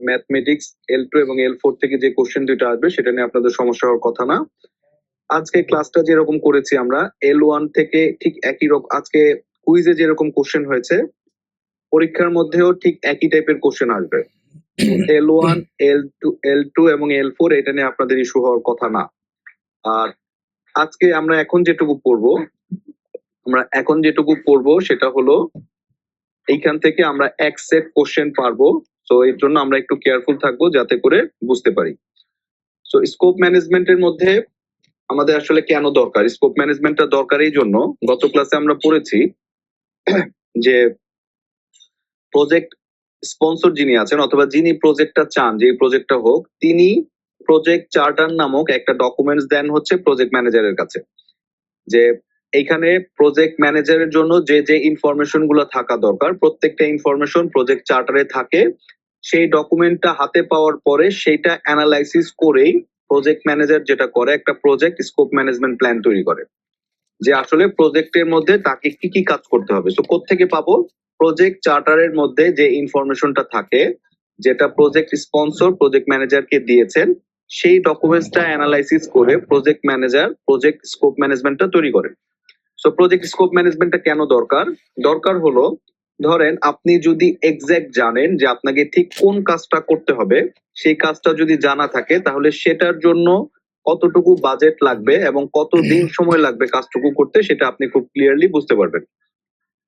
Mathematics L2 এবং L4 থেকে যে কোশ্চেন দুইটা আসবে সেটা নিয়ে আপনাদের সমস্যা হওয়ার কথা না। আজকে ক্লাসটা যেরকম করেছি আমরা L1 থেকে ঠিক একই রকম, আজকে কুইজে যেরকম কোশ্চেন হয়েছে পরীক্ষার মধ্যেও ঠিক একই টাইপের কোশ্চেন আসবে। L1, L2 এবং L4 এটা নিয়ে আপনাদের ইস্যু হওয়ার কথা না। আর আজকে আমরা এখন যেটুকু পড়বো সেটা হলো এইখান থেকে আমরা এক সেট কোশ্চেন পারবো। তো এর জন্য আমরা একটু কেয়ারফুল থাকবো যাতে করে বুঝতে পারি। সো স্কোপ ম্যানেজমেন্টের মধ্যে আমাদের আসলে কেন দরকার, স্কোপ ম্যানেজমেন্টটা দরকার এই জন্য, গত ক্লাসে আমরা পড়েছি যে প্রজেক্ট স্পন্সর যিনি আছেন অথবা যিনি প্রজেক্টটা চান যে প্রজেক্টটা হোক, তিনি প্রজেক্ট চার্টার নামক একটা ডকুমেন্টস দেন হচ্ছে প্রজেক্ট ম্যানেজারের কাছে, যে এইখানে প্রজেক্ট ম্যানেজারের জন্য যে যে ইনফরমেশন গুলো থাকা দরকার প্রত্যেকটা ইনফরমেশন প্রজেক্ট চার্টারে থাকে। সেই ডকুমেন্টটা হাতে পাওয়ার পরে সেইটা অ্যানালাইসিস করেই প্রজেক্ট ম্যানেজার যেটা করে একটা প্রজেক্ট স্কোপ ম্যানেজমেন্ট প্ল্যান তৈরি করে, যে আসলে প্রজেক্টের মধ্যে তাকে কি কি কাজ করতে হবে। তো কোত্থেকে পাবো? প্রজেক্ট চার্টারের মধ্যে যে ইনফরমেশনটা থাকে যেটা প্রজেক্ট স্পন্সর প্রজেক্ট ম্যানেজারকে দিয়েছেন, সেই ডকুমেন্টসটা অ্যানালাইসিস করে প্রজেক্ট ম্যানেজার প্রজেক্ট স্কোপ ম্যানেজমেন্টটা তৈরি করে। সো প্রজেক্ট স্কোপ ম্যানেজমেন্টটা কেন দরকার? দরকার হলো, ধরেন আপনি যদি এক্সাক্ট জানেন যে আপনাকে ঠিক কোন কাজটা করতে হবে, সেই কাজটা যদি জানা থাকে তাহলে সেটার জন্য কতটুকু বাজেট লাগবে এবং কত দিন সময় লাগবে কাজটুকু করতে সেটা আপনি খুব ক্লিয়ারলি বুঝতে পারবেন।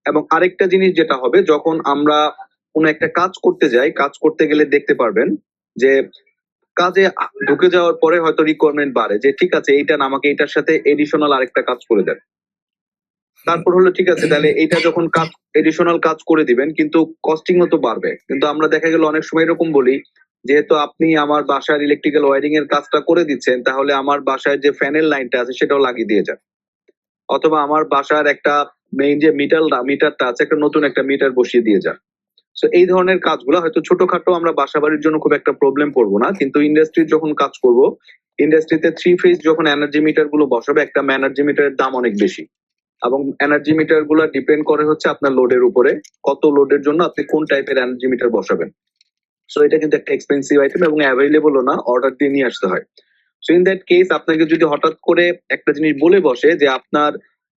এবং আরেকটা জিনিস যেটা হবে, যখন আমরা কোনো একটা কাজ করতে যাই, কাজ করতে গেলে দেখতে পারবেন যে কাজে ঢুকে যাওয়ার পরে হয়তো রিকোয়ারমেন্ট বাড়ে, যে ঠিক আছে এইটা না, আমাকে এটার সাথে এডিশনাল আরেকটা কাজ করে দেন। তারপর হলো ঠিক আছে, তাহলে এইটা যখন কাজ এডিশনাল কাজ করে দিবেন কিন্তু কস্টিং তো বাড়বে। কিন্তু আমরা দেখা গেল অনেক সময় এরকম বলি, যেহেতু আপনি আমার বাসার ইলেকট্রিক্যাল ওয়্যারিং এর কাজটা করে দিচ্ছেন তাহলে আমার বাসায় যে ফ্যানের লাইনটা আছে সেটাও লাগিয়ে দিয়ে যান, অথবা আমার বাসার একটা মেইন যে মিটারটা আছে একটা নতুন একটা মিটার বসিয়ে দিয়ে যান। তো এই ধরনের কাজগুলো হয়তো ছোটখাটো আমরা বাসা বাড়ির জন্য খুব একটা প্রবলেম পড়বো না, কিন্তু ইন্ডাস্ট্রির যখন কাজ করব, ইন্ডাস্ট্রিতে 3 ফেজ যখন এনার্জি মিটার গুলো বসাবে, একটা এনার্জি মিটারের দাম অনেক বেশি, এবং এনার্জি মিটার গুলো ডিপেন্ড করে হচ্ছে আপনার লোডের উপরে, কত লোডের জন্য আপনি কোন টাইপের এনার্জি মিটার বসাবেন। সো এটা কিন্তু একটা এক্সপেন্সিভ আইটেম এবং অ্যাভেলেবলও না, অর্ডার দিয়ে নিয়ে আসতে হয়। সো ইন দ্যাট কেস আপনাকে যদি হঠাৎ করে একটা জিনিস বলে বসে যে আপনার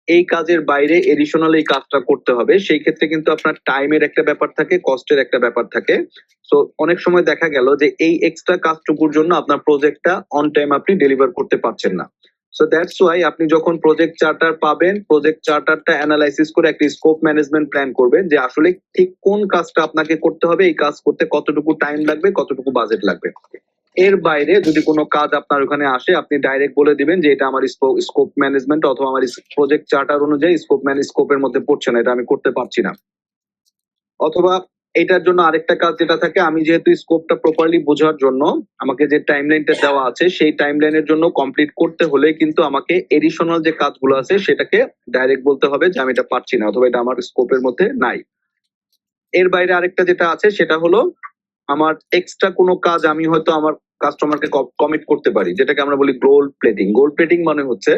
এই কাজের বাইরে এডিশনাল এই কাজটা করতে হবে, সেই ক্ষেত্রে কিন্তু আপনার টাইমের একটা ব্যাপার থাকে, কস্টের একটা ব্যাপার থাকে। সো অনেক সময় দেখা গেল যে এই এক্সট্রা কাজটুকুর জন্য আপনার প্রজেক্টটা অন টাইম আপনি ডেলিভার করতে পারছেন না। সো দ্যাটস ওয়াই আপনি যখন প্রজেক্ট চার্টার পাবেন, প্রজেক্ট চার্টারটা অ্যানালাইসিস করে একটা স্কোপ ম্যানেজমেন্ট প্ল্যান করবেন যে আসলে ঠিক কোন কাজটা আপনাকে করতে হবে, এই কাজ করতে কতটুকু টাইম লাগবে, কতটুকু বাজেট লাগবে। এর বাইরে যদি কোনো কাজ আপনার ওখানে আসে আপনি ডাইরেক্ট বলে দিবেন যে এটা আমার স্কোপ ম্যানেজমেন্ট অথবা আমার প্রজেক্ট চার্টার অনুযায়ী স্কোপের মধ্যে পড়ছে না, এটা আমি করতে পারছি না। অথবা এটার জন্য আরেকটা কাজ যেটা থাকে, আমি যেহেতু স্কোপটা প্রপারলি বোঝার জন্য আমাকে যে টাইমলাইনটা দেওয়া আছে সেই টাইমলাইনের জন্য কমপ্লিট করতে হলে কিন্তু আমাকে এডিশনাল যে কাজগুলো আছে সেটাকে ডাইরেক্ট বলতে হবে যে আমি এটা পারছি না অথবা এটা আমার স্কোপের মধ্যে নাই। এর বাইরে আরেকটা যেটা আছে সেটা হলো, আমার এক্সট্রা কোনো কাজ আমি হয়তো আমার কাস্টমারকে কমিট করতে পারি, যেটাকে আমরা বলি গোল্ড প্লেটিং। গোল্ড প্লেটিং মানে হচ্ছে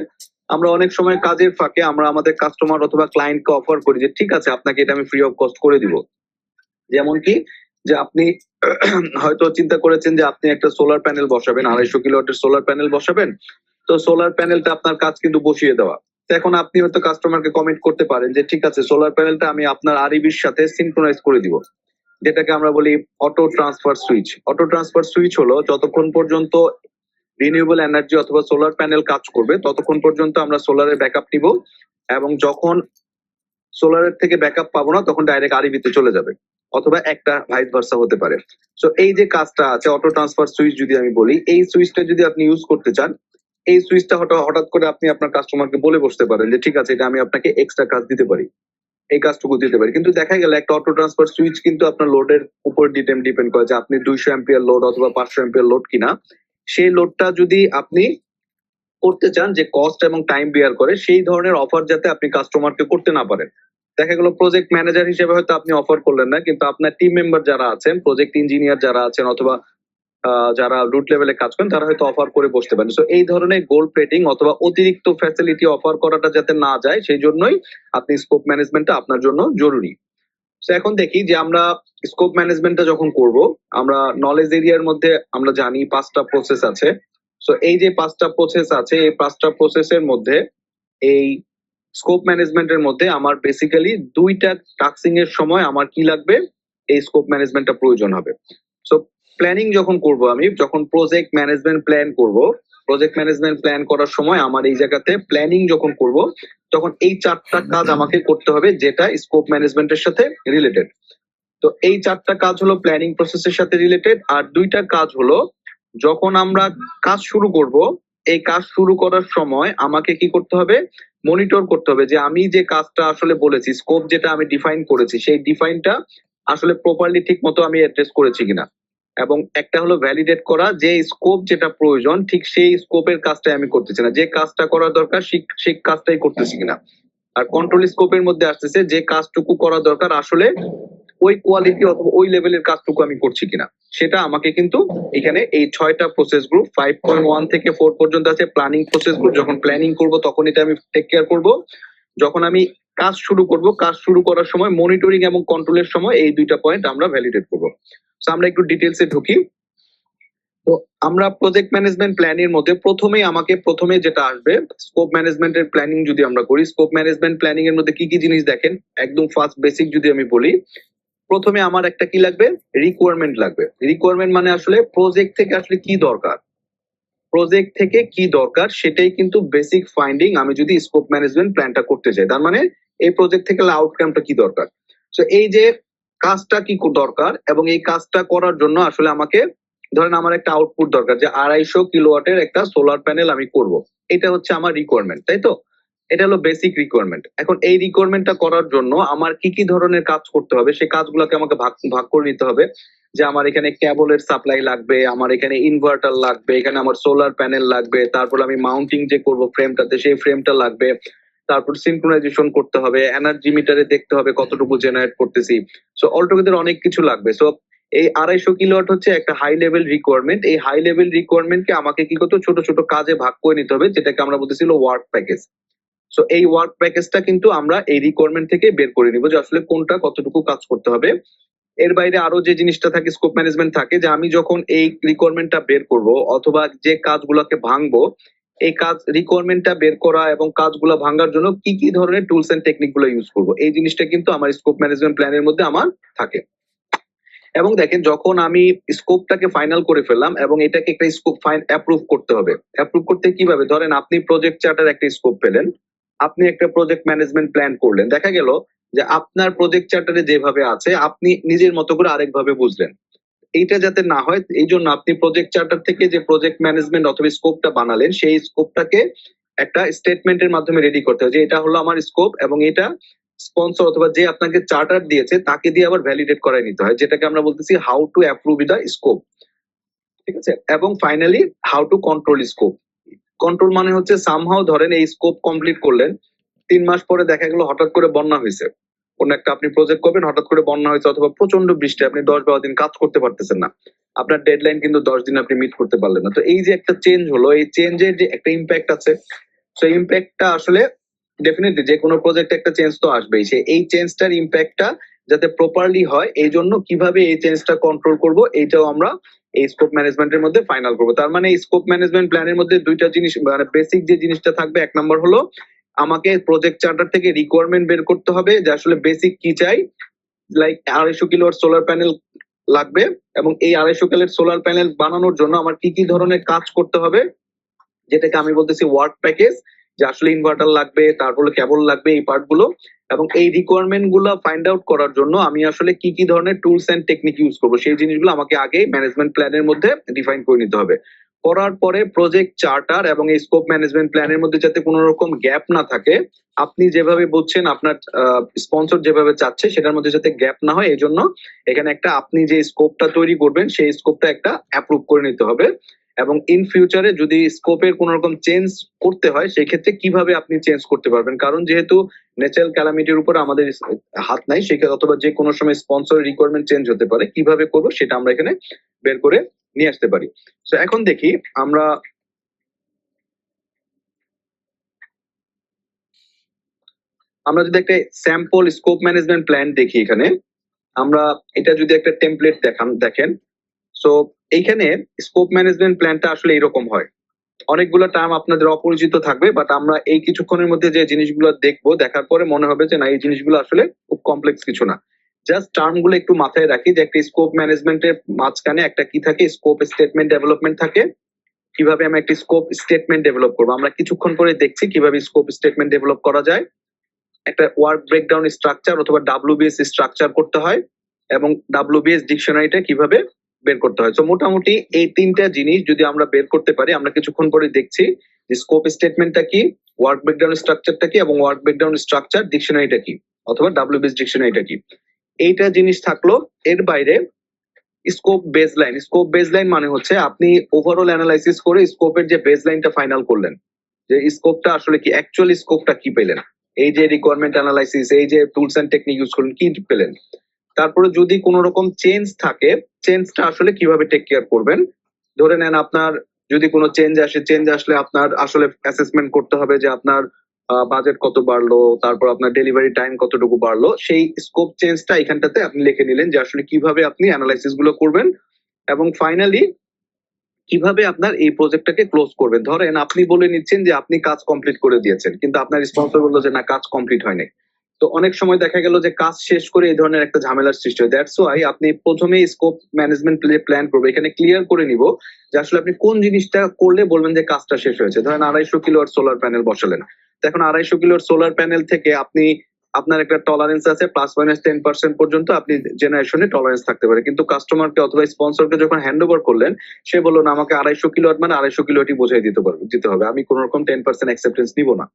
আমরা অনেক সময় কাজের ফাঁকে আমরা আমাদের কাস্টমার অথবা ক্লায়েন্টকে অফার করি যে ঠিক আছে আপনাকে এটা আমি ফ্রি অফ কস্ট করে দিব। যেমন কি, যে আপনি হয়তো চিন্তা করেছেন যে আপনি একটা সোলার প্যানেল বসাবেন, 250 কিলোওয়াটের সোলার প্যানেল বসাবেন। তো সোলার প্যানেলটা আপনার কাজ কিন্তু বসিয়ে দেওয়া। এখন আপনি হয়তো কাস্টমারকে কমিট করতে পারেন যে ঠিক আছে সোলার প্যানেলটা আমি আপনার আরইবির সাথে সিনক্রোনাইজ করে দিব, যেটাকে আমরা বলি auto transfer switch. Auto transfer switch হলো যতক্ষণ পর্যন্ত রিনিউয়েবল এনার্জি অথবা সোলার প্যানেল কাজ করবে ততক্ষণ পর্যন্ত আমরা সোলারের ব্যাকআপ নিব, এবং যখন সোলারের থেকে ব্যাকআপ পাবো না তখন ডাইরেক্ট আরইবিতে চলে যাবে, অথবা একটা ভাইস ভার্সা হতে পারে। সো এই যে কাজটা আছে অটো ট্রান্সফার সুইচ যদি আমি বলি, এই সুইচটা যদি আপনি ইউজ করতে চান, এই সুইচটা হঠাৎ করে আপনি আপনার কাস্টমারকে বলে বসতে পারেন যে ঠিক আছে এটা আমি আপনাকে এক্সট্রা কাজ দিতে পারি, এই কাজটুকু দিতে পারি। কিন্তু দেখা গেল একটা অটো ট্রান্সফার সুইচ কিন্তু আপনার লোডের উপর ডিপেন্ড করে যে আপনি 200 অ্যাম্পিয়ার লোড অথবা 500 অ্যাম্পিয়ার লোড কিনা। সেই লোডটা যদি আপনি করতে চান যে কস্ট এবং টাইম বিয়ার করে, সেই ধরনের অফার যাতে আপনি কাস্টমারকে করতে না পারেন। দেখা গেল প্রজেক্ট ম্যানেজার হিসেবে হয়তো আপনি অফার করলেন না, কিন্তু আপনার টিম মেম্বার যারা আছেন, প্রজেক্ট ইঞ্জিনিয়ার যারা আছেন অথবা যারা রুট লেভেলে কাজ করেন তারা হয়তো অফার করে বসতে পারেন। সো এই ধরনের গোল্ড প্লেটিং অথবা অতিরিক্ত ফ্যাসিলিটি অফার করাটা যাতে না যায় সেই জন্যই আপনি স্কোপ ম্যানেজমেন্টটা আপনার জন্য জরুরি। তো এখন দেখি যে আমরা স্কোপ ম্যানেজমেন্টটা যখন করব, আমরা নলেজ এরিয়ার মধ্যে আমরা জানি 5টা প্রসেস আছে। সো এই যে 5টা প্রসেস আছে, এই 5টা প্রসেসের মধ্যে এই স্কোপ ম্যানেজমেন্টের মধ্যে আমার বেসিক্যালি 2টা টাস্কিং এর সময় আমার কি লাগবে, এই স্কোপ ম্যানেজমেন্টটা প্রয়োজন হবে। সো প্ল্যানিং যখন করব, আমি যখন প্রজেক্ট ম্যানেজমেন্ট প্ল্যান করব, প্রজেক্ট ম্যানেজমেন্ট প্ল্যান করার সময় আমার এই জায়গাতে প্ল্যানিং যখন করব, তখন এই 4টা কাজ আমাকে করতে হবে যেটা স্কোপ ম্যানেজমেন্টের সাথে রিলেটেড। তো এই 4টা কাজ হলো প্ল্যানিং প্রসেসের সাথে রিলেটেড, আর 2টা কাজ হলো যখন আমরা কাজ শুরু করব, এই কাজ শুরু করার সময় আমাকে কি করতে হবে, মনিটর করতে হবে যে আমি যে কাজটা আসলে বলেছি, স্কোপ যেটা আমি ডিফাইন করেছি, সেই ডিফাইনটা আসলে প্রপারলি ঠিক মতো আমি অ্যাড্রেস করেছি কিনা। এবং একটা হলো ভ্যালিডেট করা যে স্কোপ যেটা প্রয়োজন ঠিক সেই স্কোপের কাজটাই আমি করতেছি না, যে কাজটা করা দরকার সেই কাজটাই করতেছি কিনা। আর কন্ট্রোল স্কোপের মধ্যে আসতেছে যে কাজটুকু করা দরকার আসলে ওই কোয়ালিটি অথবা ওই লেভেলের কাজটুকু আমি করছি কিনা, সেটা আমাকে কিন্তু এখানে এই 6টা প্রসেস গ্রুপ 5.1 থেকে 4 পর্যন্ত আছে প্ল্যানিং প্রসেস গ্রুপ। যখন প্ল্যানিং করব তখন এটা আমি টেক কেয়ার করব। যখন আমি কাজ শুরু করব, কাজ শুরু করার সময় মনিটরিং এবং কন্ট্রোলের সময় এই 2টা পয়েন্ট আমরা ভ্যালিডেট করব। সো আমরা একটু ডিটেলসে ঢুকি। তো আমরা প্রজেক্ট ম্যানেজমেন্ট প্ল্যানের মধ্যে প্রথমে যেটা আসবে, স্কোপ ম্যানেজমেন্টের প্ল্যানিং যদি আমরা করি, স্কোপ ম্যানেজমেন্ট প্ল্যানিং এর মধ্যে কি কি জিনিস দেখেন, একদম ফার্স্ট বেসিক যদি আমি বলি, প্রথমে আমার একটা কি লাগবে, রিকোয়ারমেন্ট লাগবে। রিকোয়ারমেন্ট মানে আসলে প্রজেক্ট থেকে আসলে কি দরকার, প্রজেক্ট থেকে কি দরকার সেটাই কিন্তু বেসিক ফাইন্ডিং আমি যদি স্কোপ ম্যানেজমেন্ট প্ল্যানটা করতে চাই। তার মানে এই প্রজেক্ট থেকে আউটকামটা কি দরকার। তো এই যে কাজটা কি দরকার এবং এই কাজটা করার জন্য আসলে আমাকে, ধরেন আমার একটা আউটপুট দরকার যে 250 কিলোওয়াটের একটা সোলার প্যানেল আমি করব, এটা হচ্ছে আমার রিকোয়ারমেন্ট, তাই তো? এটা হলো বেসিক রিকোয়ারমেন্ট। এখন এই রিকোয়ারমেন্টটা করার জন্য আমার কি কি ধরনের কাজ করতে হবে, সেই কাজগুলোকে আমাকে ভাগ ভাগ করে নিতে হবে। যে আমার এখানে কেবলের সাপ্লাই লাগবে, আমার এখানে ইনভার্টার লাগবে, এখানে আমার সোলার প্যানেল লাগবে, তারপর আমি মাউন্টিং যে করব ফ্রেমটাতে সেই ফ্রেমটা লাগবে, তারপর সিনক্রোনাইজেশন করতে হবে, এনার্জি মিটারে দেখতে হবে কতটুকু জেনারেট করতেছি। সো অলটুগেদার অনেক কিছু লাগবে। সো এই 250 কিলোওয়াট হচ্ছে একটা হাই লেভেল রিকোয়ারমেন্ট। এই হাই লেভেল রিকোয়ারমেন্টকে আমাকে কি করতে, ছোট ছোট কাজে ভাগ করে নিতে হবে, যেটাকে আমরা বলতেছিল ওয়ার্ক প্যাকেজ। সো এই ওয়ার্ক প্যাকেজটা কিন্তু আমরা এই রিকোয়ারমেন্ট থেকে বের করে নিব যে আসলে কোনটা কতটুকু কাজ করতে হবে। এর বাইরে আরো যে জিনিসটা থাকে, স্কোপ ম্যানেজমেন্ট থাকে, যে আমি যখন এই রিকোয়ারমেন্টটা বের করব অথবা যে কাজগুলোকে ভাঙবো, এই কাজ রিকোয়ারমেন্টটা বের করা এবং কাজগুলো ভাঙার জন্য কি কি ধরনের টুলস এন্ড টেকনিক গুলো ইউজ করবো, এই জিনিসটা কিন্তু আমার স্কোপ ম্যানেজমেন্ট প্ল্যানের মধ্যে আমার থাকে। এবং দেখেন যখন আমি স্কোপটাকে ফাইনাল করে ফেললাম এবং এটাকে একটা স্কোপ ফাইন অ্যাপ্রুভ করতে হবে। অ্যাপ্রুভ করতে কিভাবে, ধরেন আপনি প্রজেক্ট চার্টার একটা স্কোপ পেলেন, আপনি একটা প্রজেক্ট ম্যানেজমেন্ট প্ল্যান করলেন, দেখা গেল যে আপনার প্রজেক্ট চার্টারে যেভাবে আছে আপনি নিজের মতো করে আরেকভাবে বুঝলেন। এইটা যাতে না হয় এই জন্য আপনি প্রজেক্ট চার্টার থেকে যে প্রজেক্ট ম্যানেজমেন্ট অথবা স্কোপটা বানালেন সেই স্কোপটাকে একটা স্টেটমেন্টের মাধ্যমে রেডি করতে হবে যে এটা হলো আমার স্কোপ, এবং এটা স্পন্সর অথবা যে আপনাকে চার্টার দিয়েছে তাকে দিয়ে আবার ভ্যালিডেট করাই নিতে হয়, যেটাকে আমরা বলতেছি how to approve the scope. ঠিক আছে, এবং finally how to control scope. Control মানে হচ্ছে সামহাও ধরেন এই স্কোপ কমপ্লিট করলেন, 3 মাস পরে দেখা গেল হঠাৎ করে বন্যা হয়েছে, কোন একটা আপনি প্রজেক্ট করবেন, হঠাৎ করে বন্যা হয়েছে অথবা প্রচন্ড বৃষ্টি, আপনি 10-12 দিন কাজ করতে পারতেছেন না, আপনার ডেডলাইন কিন্তু 10 দিন আপনি মিট করতে পারলেন না। তো এই যে একটা চেঞ্জ হলো, এই চেঞ্জের যে একটা ইম্প্যাক্ট আছে, সেই ইম্প্যাক্টটা আসলে ডেফিনেটলি যে কোনো প্রজেক্টে একটা চেঞ্জ তো আসবেই, সে এই চেঞ্জটার ইম্প্যাক্টটা যাতে প্রপারলি হয় এই জন্য কিভাবে এই চেঞ্জটা কন্ট্রোল করব, এইটাও আমরা এই স্কোপ ম্যানেজমেন্টের মধ্যে ফাইনাল করবো। তার মানে স্কোপ ম্যানেজমেন্ট প্ল্যানের মধ্যে 2টা জিনিস, মানে বেসিক যে জিনিসটা থাকবে, 1 নম্বর হলো আমাকে প্রজেক্ট চার্টার থেকে রিকোয়ারমেন্ট বের করতে হবে যে আসলে বেসিক কি চাই, লাইক 250 কিলোওয়াট সোলার প্যানেল লাগবে, এবং এই 250 কিলোওয়াট সোলার প্যানেল বানানোর জন্য আমার কি কি ধরনের কাজ করতে হবে, যেটাকে আমি বলতেছি ওয়ার্ক প্যাকেজ, যে আসলে ইনভার্টার লাগবে, তারপরে কেবল লাগবে, এই পার্ট গুলো। এবং এই রিকোয়ারমেন্ট গুলো ফাইন্ড আউট করার জন্য আমি আসলে কি কি ধরনের টুলস এন্ড টেকনিক ইউজ করবো, সেই জিনিসগুলো আমাকে আগে ম্যানেজমেন্ট প্ল্যানের মধ্যে ডিফাইন করে নিতে হবে। করার পরে প্রজেক্ট চার্টার এবং এই স্কোপ ম্যানেজমেন্ট প্ল্যানের মধ্যে যাতে কোনো রকম গ্যাপ না থাকে, আপনি যেভাবে বুঝছেন আপনার স্পন্সর যেভাবে চাচ্ছে সেটার মধ্যে যাতে গ্যাপ না হয়, এই জন্য এখানে একটা আপনি যে স্কোপটা তৈরি করবেন সেই স্কোপটা একটা অ্যাপ্রুভ করে নিতে হবে। এবং ইন ফিউচারে যদি স্কোপের কোন রকম চেঞ্জ করতে হয় সেই ক্ষেত্রে কিভাবে আপনি চেঞ্জ করতে পারবেন, কারণ যেহেতু ন্যাচারাল ক্যালামিটির উপর আমাদের হাত নাই, সেক্ষেত্রে অথবা যে কোনো সময় স্পন্সর রিকোয়ারমেন্ট চেঞ্জ হতে পারে, কিভাবে করবো সেটা আমরা এখানে বের করে নিয়ে আসতে পারি। তো এখন দেখি আমরা আমরা যদি একটা স্যাম্পল স্কোপ ম্যানেজমেন্ট প্ল্যান দেখি এখানে, আমরা এটা যদি একটা টেমপ্লেট দেখেন, সো এইখানে স্কোপ ম্যানেজমেন্ট প্ল্যানটা আসলে এরকম হয়। অনেকগুলো টার্ম আপনাদের অপরিচিত থাকবে, বাট আমরা এই কিছুক্ষণের মধ্যে যে জিনিসগুলো দেখবো, দেখার পরে মনে হবে যে না, এই জিনিসগুলো আসলে খুব কমপ্লেক্স কিছু না। জাস্ট টার্ম গুলো একটু মাথায় রাখি যে একটা স্কোপ ম্যানেজমেন্টের মাঝখানে একটা কি থাকে, স্কোপ স্টেটমেন্ট ডেভেলপমেন্ট থাকে। কিভাবে আমরা একটা স্কোপ স্টেটমেন্ট ডেভেলপ করবো, আমরা কিছুক্ষণ পরে দেখছি কিভাবে স্কোপ স্টেটমেন্ট ডেভেলপ করা যায়। একটা ওয়ার্ড ব্রেকডাউন স্ট্রাকচার অথবা ডাব্লিউবিএস স্ট্রাকচার করতে হয়, এবং ডাব্লিউবিএস ডিকশনারিটা কিভাবে বের করতে হয়। তো মোটামুটি এই তিনটা জিনিস যদি আমরা বের করতে পারি, আমরা কিছুক্ষণ পরে দেখছি যে স্কোপ স্টেটমেন্টটা কি, ওয়ার্ড ব্রেকডাউন স্ট্রাকচারটা কি, এবং ওয়ার্ড ব্রেকডাউন স্ট্রাকচার ডিকশনারিটা কি অথবা ডাব্লিউবিএস ডিকশনারিটা কি। এইটা জিনিস থাকলো। এর বাইরে স্কোপ বেসলাইন। স্কোপ বেসলাইন মানে হচ্ছে আপনি ওভারঅল অ্যানালাইসিস করে স্কোপের যে বেসলাইনটা ফাইনাল করলেন, যে স্কোপটা আসলে কি, অ্যাকচুয়াল স্কোপটা কি পেলেন, এই যে রিকোয়ারমেন্ট অ্যানালাইসিস, এই যে টুলস এন্ড টেকনিক ইউজ করলেন, কি পেলেন। তারপরে যদি কোনো রকম চেঞ্জ থাকে, চেঞ্জটা আসলে কিভাবে টেক কেয়ার করবেন। ধরে নেন আপনার যদি কোনো চেঞ্জ আসে, চেঞ্জ আসলে আপনার আসলে অ্যাসেসমেন্ট করতে হবে যে আপনার বাজেট কত বাড়লো, তারপর আপনার ডেলিভারি টাইম কতটুকু বাড়লো, সেই স্কোপ চেঞ্জটা এখানটাতে আপনি লিখে নিলেন যে আসলে কিভাবে আপনি অ্যানালাইসিস গুলো করবেন, এবং ফাইনালি কিভাবে আপনার এই প্রজেক্টটাকে ক্লোজ করবেন। ধরেন আপনি বলে নিচ্ছেন যে আপনি কাজ কমপ্লিট করে দিয়েছেন, কিন্তু আপনার স্পন্সর বললো যে না, কাজ কমপ্লিট হয়নি। তো অনেক সময় দেখা গেল যে কাজ শেষ করে এই ধরনের একটা ঝামেলার সৃষ্টি হয়। দ্যাটস ওয়াই আপনি প্রথমেই স্কোপ ম্যানেজমেন্ট প্ল্যান করবো, এখানে ক্লিয়ার করে নিব যে আসলে আপনি কোন জিনিসটা করলে বলবেন যে কাজটা শেষ হয়েছে। ধরেন 250 কিলোওয়াট সোলার প্যানেল বসালেন, এখন 250 কিলোওয়াট সোলার প্যানেল থেকে আপনি আপনার একটা টলারেন্স আছে +-10% পর্যন্ত আপনি জেনারেশনে টলারেন্স থাকতে পারে, কিন্তু কাস্টমারকে অথবা স্পন্সরকে যখন হ্যান্ড ওভার করলেন, সে বললো না, আমাকে 250 কিলোওয়াট মানে 250 কিলোওয়াটই বোঝাই দিতে হবে, আমি কোন রকম 10% অ্যাকসেপ্টেন্স নিব না।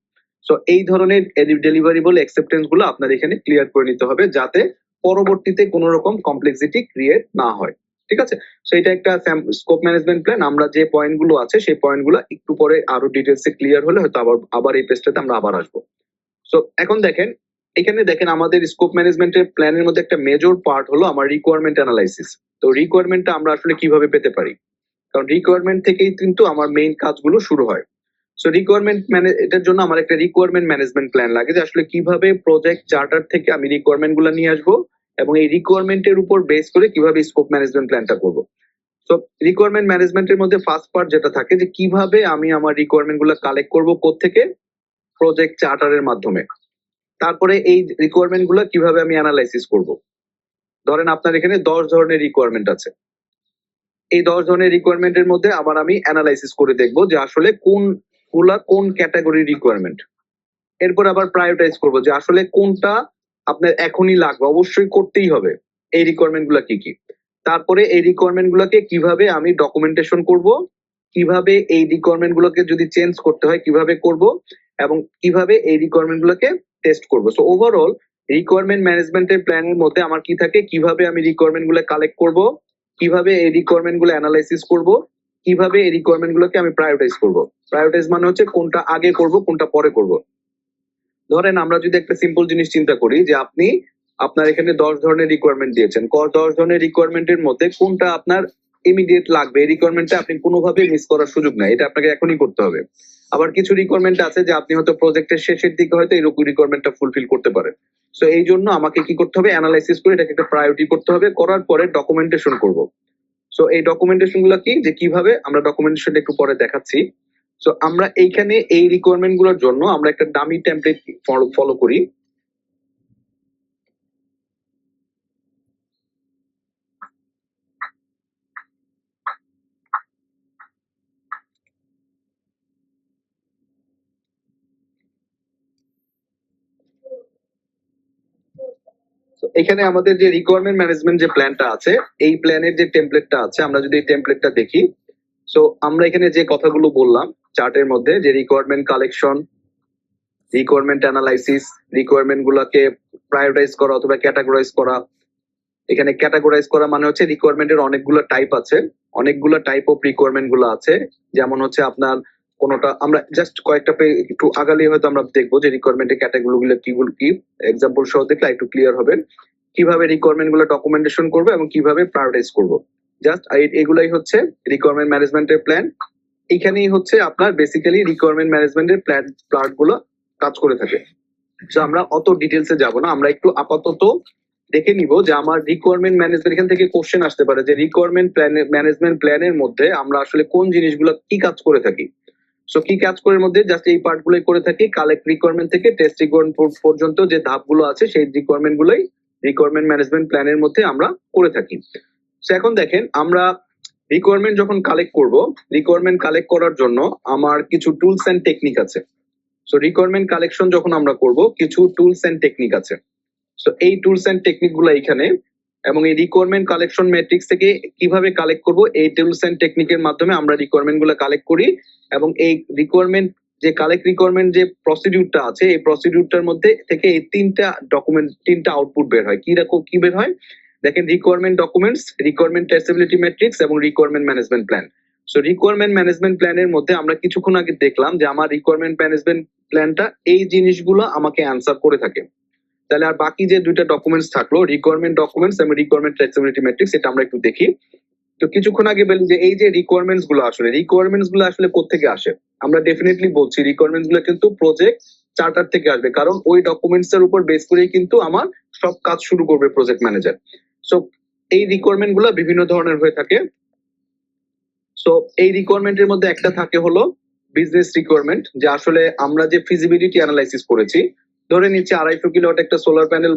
সো এই ধরনের ডেলিভারেবল অ্যাকসেপ্টেন্স গুলো আপনার এখানে ক্লিয়ার করে নিতে হবে, যাতে পরবর্তীতে কোনো রকম কমপ্লেক্সিটি ক্রিয়েট না হয়। ঠিক আছে। সো এটা একটা স্কোপ ম্যানেজমেন্ট প্ল্যান। আমরা যে পয়েন্ট গুলো আছে সেই পয়েন্ট গুলো একটু পরে আরো ডিটেলসে ক্লিয়ার হলে হয়তো আবার এই পেজটাতে আমরা আবার আসবো। সো এখন দেখেন, এখানে দেখেন আমাদের স্কোপ ম্যানেজমেন্টের প্ল্যানের মধ্যে একটা মেজর পার্ট হলো আমার রিকোয়ারমেন্ট অ্যানালাইসিস। তো রিকোয়ারমেন্টটা আমরা আসলে কিভাবে পেতে পারি, কারণ রিকোয়ারমেন্ট থেকেই কিন্তু আমার মেইন কাজগুলো শুরু হয়। সো রিকোয়ারমেন্ট এটার জন্য আমার একটা রিকোয়ারমেন্ট ম্যানেজমেন্ট প্ল্যান লাগে, যে আসলে কিভাবে প্রজেক্ট চার্টার থেকে আমি রিকোয়ারমেন্ট গুলো নিয়ে আসবো, এবং এই রিকোয়ারমেন্টের উপর বেস করে কিভাবে স্কোপ ম্যানেজমেন্ট প্ল্যানটা করবো। সো রিকোয়ারমেন্ট ম্যানেজমেন্টের মধ্যে ফার্স্ট পার্ট যেটা থাকে, যে কিভাবে আমি আমার রিকোয়ারমেন্ট গুলো কালেক্ট করবো, কোত্থেকে, প্রজেক্ট চার্টারের মাধ্যমে। তারপরে এই রিকোয়ারমেন্ট গুলো কিভাবে আমি অ্যানালাইসিস করব। ধরেন আপনার এখানে 10 ধরনের রিকোয়ারমেন্ট আছে, এই 10 ধরনের রিকোয়ারমেন্টের মধ্যে আবার আমি অ্যানালাইসিস করে দেখবো যে আসলে কোন ক্যাটাগরি রিকোয়ারমেন্ট। এরপর আবার প্রায়োরিটাইজ করবো যে আসলে কোনটা আপনার এখনই লাগবে, অবশ্যই করতেই হবে, এই রিকোয়ারমেন্ট গুলা কি কি। তারপরে এই রিকোয়ারমেন্ট গুলোকে কিভাবে আমি ডকুমেন্টেশন করব, কিভাবে এই রিকোয়ারমেন্ট গুলোকে যদি চেঞ্জ করতে হয় কিভাবে করব, এবং কিভাবে এই রিকোয়ারমেন্ট গুলোকে টেস্ট করব। সো ওভারঅল রিকোয়ারমেন্ট ম্যানেজমেন্টের প্ল্যানের মধ্যে আমার কি থাকে, কিভাবে আমি রিকোয়ারমেন্ট গুলো কালেক্ট করব, কিভাবে এই রিকোয়ারমেন্ট গুলো অ্যানালাইসিস করব, কিভাবে এই রিকোয়ারমেন্ট গুলোকে আমি প্রায়োরিটাইজ করব। প্রায়োরিটাইজ মানে হচ্ছে কোনটা আগে করব কোনটা পরে করব। ধরেন আমরা যদি একটা সিম্পল জিনিস চিন্তা করি, যে আপনি আপনার এখানে 10 ধরনের রিকোয়ারমেন্ট দিয়েছেন, 10 ধরনের রিকোয়ারমেন্টের মধ্যে কোনটা আপনার ইমিডিয়েট লাগবে, এই রিকোয়ারমেন্টটা আপনি কোনোভাবে মিস করার সুযোগ নাই, এটা আপনাকে এখনই করতে হবে। আবার কিছু রিকোয়ারমেন্ট আছে যে আপনি হয়তো প্রজেক্টের শেষের দিকে হয়তো এরকম রিকোয়ারমেন্টটা ফুলফিল করতে পারেন। সো এই জন্য আমাকে কি করতে হবে, অ্যানালাইসিস করে এটাকে একটা প্রায়োরিটি করতে হবে, করার পরে ডকুমেন্টেশন করব। সো এই ডকুমেন্টেশন গুলো কি, যে কিভাবে আমরা ডকুমেন্টেশনটা একটু পরে দেখাচ্ছি। সো আমরা এইখানে এই রিকোয়ারমেন্ট গুলোর জন্য আমরা একটা ডামি টেমপ্লেট ফলো করি। এখানে আমাদের যে রিকোয়ারমেন্ট ম্যানেজমেন্ট যে প্ল্যানটা আছে, এই প্ল্যানের যে টেমপ্লেটটা আছে, আমরা যদি এই টেমপ্লেটটা দেখি, সো আমরা এখানে যে কথাগুলো বললাম চার্টের মধ্যে, যে requirement collection, requirement analysis, requirement গুলাকে প্রায়োরিটাইজ করা অথবা ক্যাটাগরাইজ করা। এখানে ক্যাটাগরাইজ করা মানে হচ্ছে রিকোয়ারমেন্টের অনেকগুলো টাইপ আছে, অনেকগুলো টাইপ অফ রিকোয়ারমেন্ট গুলো আছে। যেমন হচ্ছে আপনার কোনটা, আমরা জাস্ট কয়েকটা একটু আগালে হয়তো আমরা দেখবো যে রিকোয়ারমেন্টের ক্যাটাগরি গুলো কি এক্সাম্পল সহ দেখলে একটু ক্লিয়ার হবে কিভাবে রিকোয়ারমেন্ট গুলো ডকুমেন্টেশন করবো এবং কিভাবে প্রায়োরিটাইজ করবো। জাস্ট এগুলাই হচ্ছে রিকোয়ারমেন্ট ম্যানেজমেন্টের প্ল্যান। এখানেই হচ্ছে আপনার বেসিক্যালি রিকোয়ারমেন্ট ম্যানেজমেন্টের প্ল্যান গুলো কাজ করে থাকে। তো আমরা অত ডিটেলসে যাব না, আমরা একটু আপাতত দেখে নিব যে আমার রিকোয়ারমেন্ট ম্যানেজমেন্ট, এখান থেকে কোশ্চেন আসতে পারে যে রিকোয়ারমেন্ট প্ল্যান ম্যানেজমেন্ট প্ল্যানের মধ্যে আমরা আসলে কোন জিনিসগুলো কি কাজ করে থাকি। সো কি কাজ করে মধ্যে জাস্ট এই পার্ট গুলোই করে থাকি, কালেক্ট রিকোয়ারমেন্ট থেকে টেস্ট রিকোয়ারমেন্ট পর্যন্ত যে ধাপগুলো আছে সেই রিকোয়ারমেন্ট গুলোই রিকোয়ারমেন্ট ম্যানেজমেন্ট প্ল্যানের মধ্যে আমরা করে থাকি। সো এখন দেখেন আমরা রিকোয়ারমেন্ট যখন কালেক্ট করব, রিকোয়ারমেন্ট কালেক্ট করার জন্য আমার কিছু টুলস এন্ড টেকনিক আছে। সো রিকোয়ারমেন্ট কালেকশন যখন আমরা করব কিছু টুলস এন্ড টেকনিক আছে। সো এই টুলস এন্ড টেকনিক গুলো এখানে, এবং এই রিকোয়ারমেন্ট কালেকশন ম্যাট্রিক্স থেকে কিভাবে কালেক্ট করব এই টুলস এন্ড টেকনিকের মাধ্যমে আমরা রিকোয়ারমেন্ট গুলো কালেক্ট করি। এবং এই রিকোয়ারমেন্ট যে কালেক্ট রিকোয়ারমেন্ট যে প্রসিডিউরটা আছে এই প্রসিডিউরটার মধ্যে থেকে এই তিনটা আউটপুট বের হয়। কি রকম কি বের হয় দেখেন, রিকোয়ারমেন্ট ডকুমেন্টস, রিকোয়ারমেন্ট টেস্টেবিলিটি ম্যাট্রিক্স এবং requirement management plan. So requirement management প্ল্যানের মধ্যে আমরা কিছুক্ষণ আগে দেখলাম যে আমার রিকোয়ারমেন্ট ম্যানেজমেন্ট প্ল্যানটা এই জিনিসগুলো আমাকে অ্যান্সার করে থাকে। তাহলে আর বাকি যে দুইটা ডকুমেন্টস থাকলো, রিকোয়ারমেন্ট ডকুমেন্টস এবং রিকোয়ারমেন্ট টেস্টেবিলিটি ম্যাট্রিক্স, এটা আমরা একটু দেখি। তো কিছুক্ষণ আগে বলি যে এই যে রিকোয়ারমেন্টস গুলো আসলে কোত্থেকে আসে। আমরা ডেফিনেটলি বলছি রিকোয়ারমেন্টস গুলো কিন্তু প্রজেক্ট চার্টার থেকে আসবে, কারণ ওই ডকুমেন্টস এর উপর বেস করেই কিন্তু আমার সব কাজ শুরু করবে প্রজেক্ট ম্যানেজার। সো এই রিকোয়ারমেন্ট গুলো বিভিন্ন ধরনের হয়ে থাকে। সো এই রিকোয়ারমেন্টের মধ্যে একটা থাকে হলো বিজনেস রিকোয়ারমেন্ট, যে আসলে আমরা যে ফিজিবিলিটি অ্যানালাইসিস করেছি, ধরে নিচ্ছি 250 কিলোওয়াট একটা সোলার প্যানেল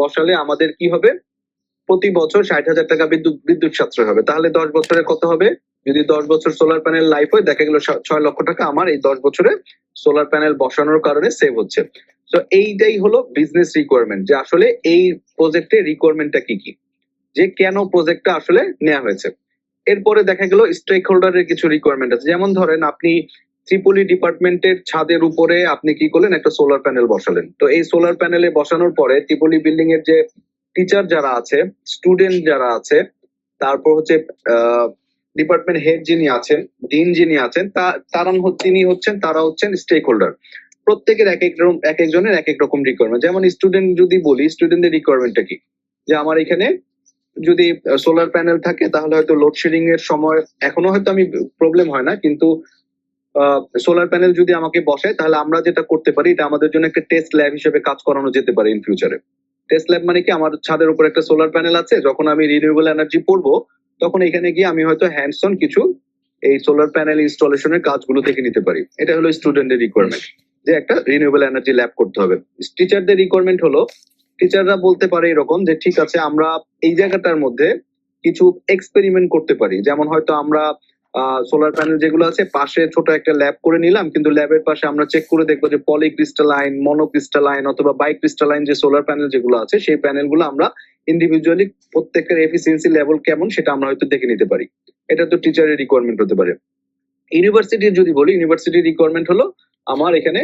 বসালে আমাদের কি হবে, প্রতি বছর 60,000 টাকা বিদ্যুৎ সাশ্রয় হবে। তাহলে 10 বছরে কত হবে, যদি 10 বছর সোলার প্যানেল লাইফ হয় দেখা গেল 6 লক্ষ টাকা আমার এই 10 বছরে সোলার প্যানেল বসানোর কারণে সেভ হচ্ছে। তো এইটাই হলো বিজনেস রিকোয়ারমেন্ট, যে আসলে এই প্রজেক্টের রিকোয়ারমেন্টটা কি কি, যে কেন প্রজেক্টটা আসলে নেওয়া হয়েছে। এরপরে দেখা গেল স্টেক হোল্ডারের কিছু রিকোয়ারমেন্ট আছে, যেমন ধরেন আপনি ত্রিপলি ডিপার্টমেন্টের ছাদের উপরে আপনি কি করলেন, একটা সোলার প্যানেল বসালেন। তো এই সোলার প্যানেলে বসানোর পরে ত্রিপলি বিল্ডিং এর যে টিচার যারা আছে, স্টুডেন্ট যারা আছে, তারপর হচ্ছে ডিপার্টমেন্ট হেড যিনি আছেন, ডিন যিনি আছেন, তারা হচ্ছেন স্টেক হোল্ডার। প্রত্যেকের এক একজনের এক এক রকম রিকোয়ারমেন্ট। যেমন স্টুডেন্ট যদি বলি, স্টুডেন্টদের রিকোয়ারমেন্টটা কি, যে আমার এখানে যদি সোলার প্যানেল থাকে তাহলে হয়তো লোডশেডিং এর সময় এখনো হয়তো আমি প্রবলেম হয় না, কিন্তু সোলার প্যানেল যদি আমাকে বসায় তাহলে আমরা যেটা করতে পারি, এটা আমাদের জন্য একটা টেস্ট ল্যাব হিসেবে কাজ করানো যেতে পারে ইন ফিউচারে। টেস্ট ল্যাব মানে কি, আমার ছাদের উপর একটা সোলার প্যানেল আছে, যখন আমি রিনিউয়েবল এনার্জি পড়বো তখন এখানে গিয়ে আমি হয়তো হ্যান্ডস অন কিছু এই সোলার প্যানেল ইনস্টলেশনের কাজগুলো দেখে নিতে পারি। এটা হলো স্টুডেন্টের রিকোয়ারমেন্ট, যে একটা রিনিউয়েবল এনার্জি ল্যাব করতে হবে। টিচারদের রিকোয়ারমেন্ট হলো, টিচাররা বলতে পারে এরকম যে ঠিক আছে আমরা এই জায়গাটার মধ্যে কিছু এক্সপেরিমেন্ট করতে পারি। যেমন হয়তো আমরা সোলার প্যানেল যেগুলো আছে পাশে ছোট একটা ল্যাব করে নিলাম, কিন্তু ল্যাবের পাশে আমরা চেক করে দেখবো যে পলিক্রিস্টালাইন, মনোক্রিস্টালাইন অথবা বাইক্রিস্টালাইন যে সোলার প্যানেল যেগুলো আছে সেই প্যানেলগুলো আমরা ইন্ডিভিজুয়ালি প্রত্যেকের এফিসিয়েন্সি লেভেল কেমন সেটা আমরা হয়তো দেখে নিতে পারি। এটা তো টিচারের রিকোয়ারমেন্ট হতে পারে। ইউনিভার্সিটির যদি বলি, ইউনিভার্সিটির রিকোয়ারমেন্ট হলো আমার এখানে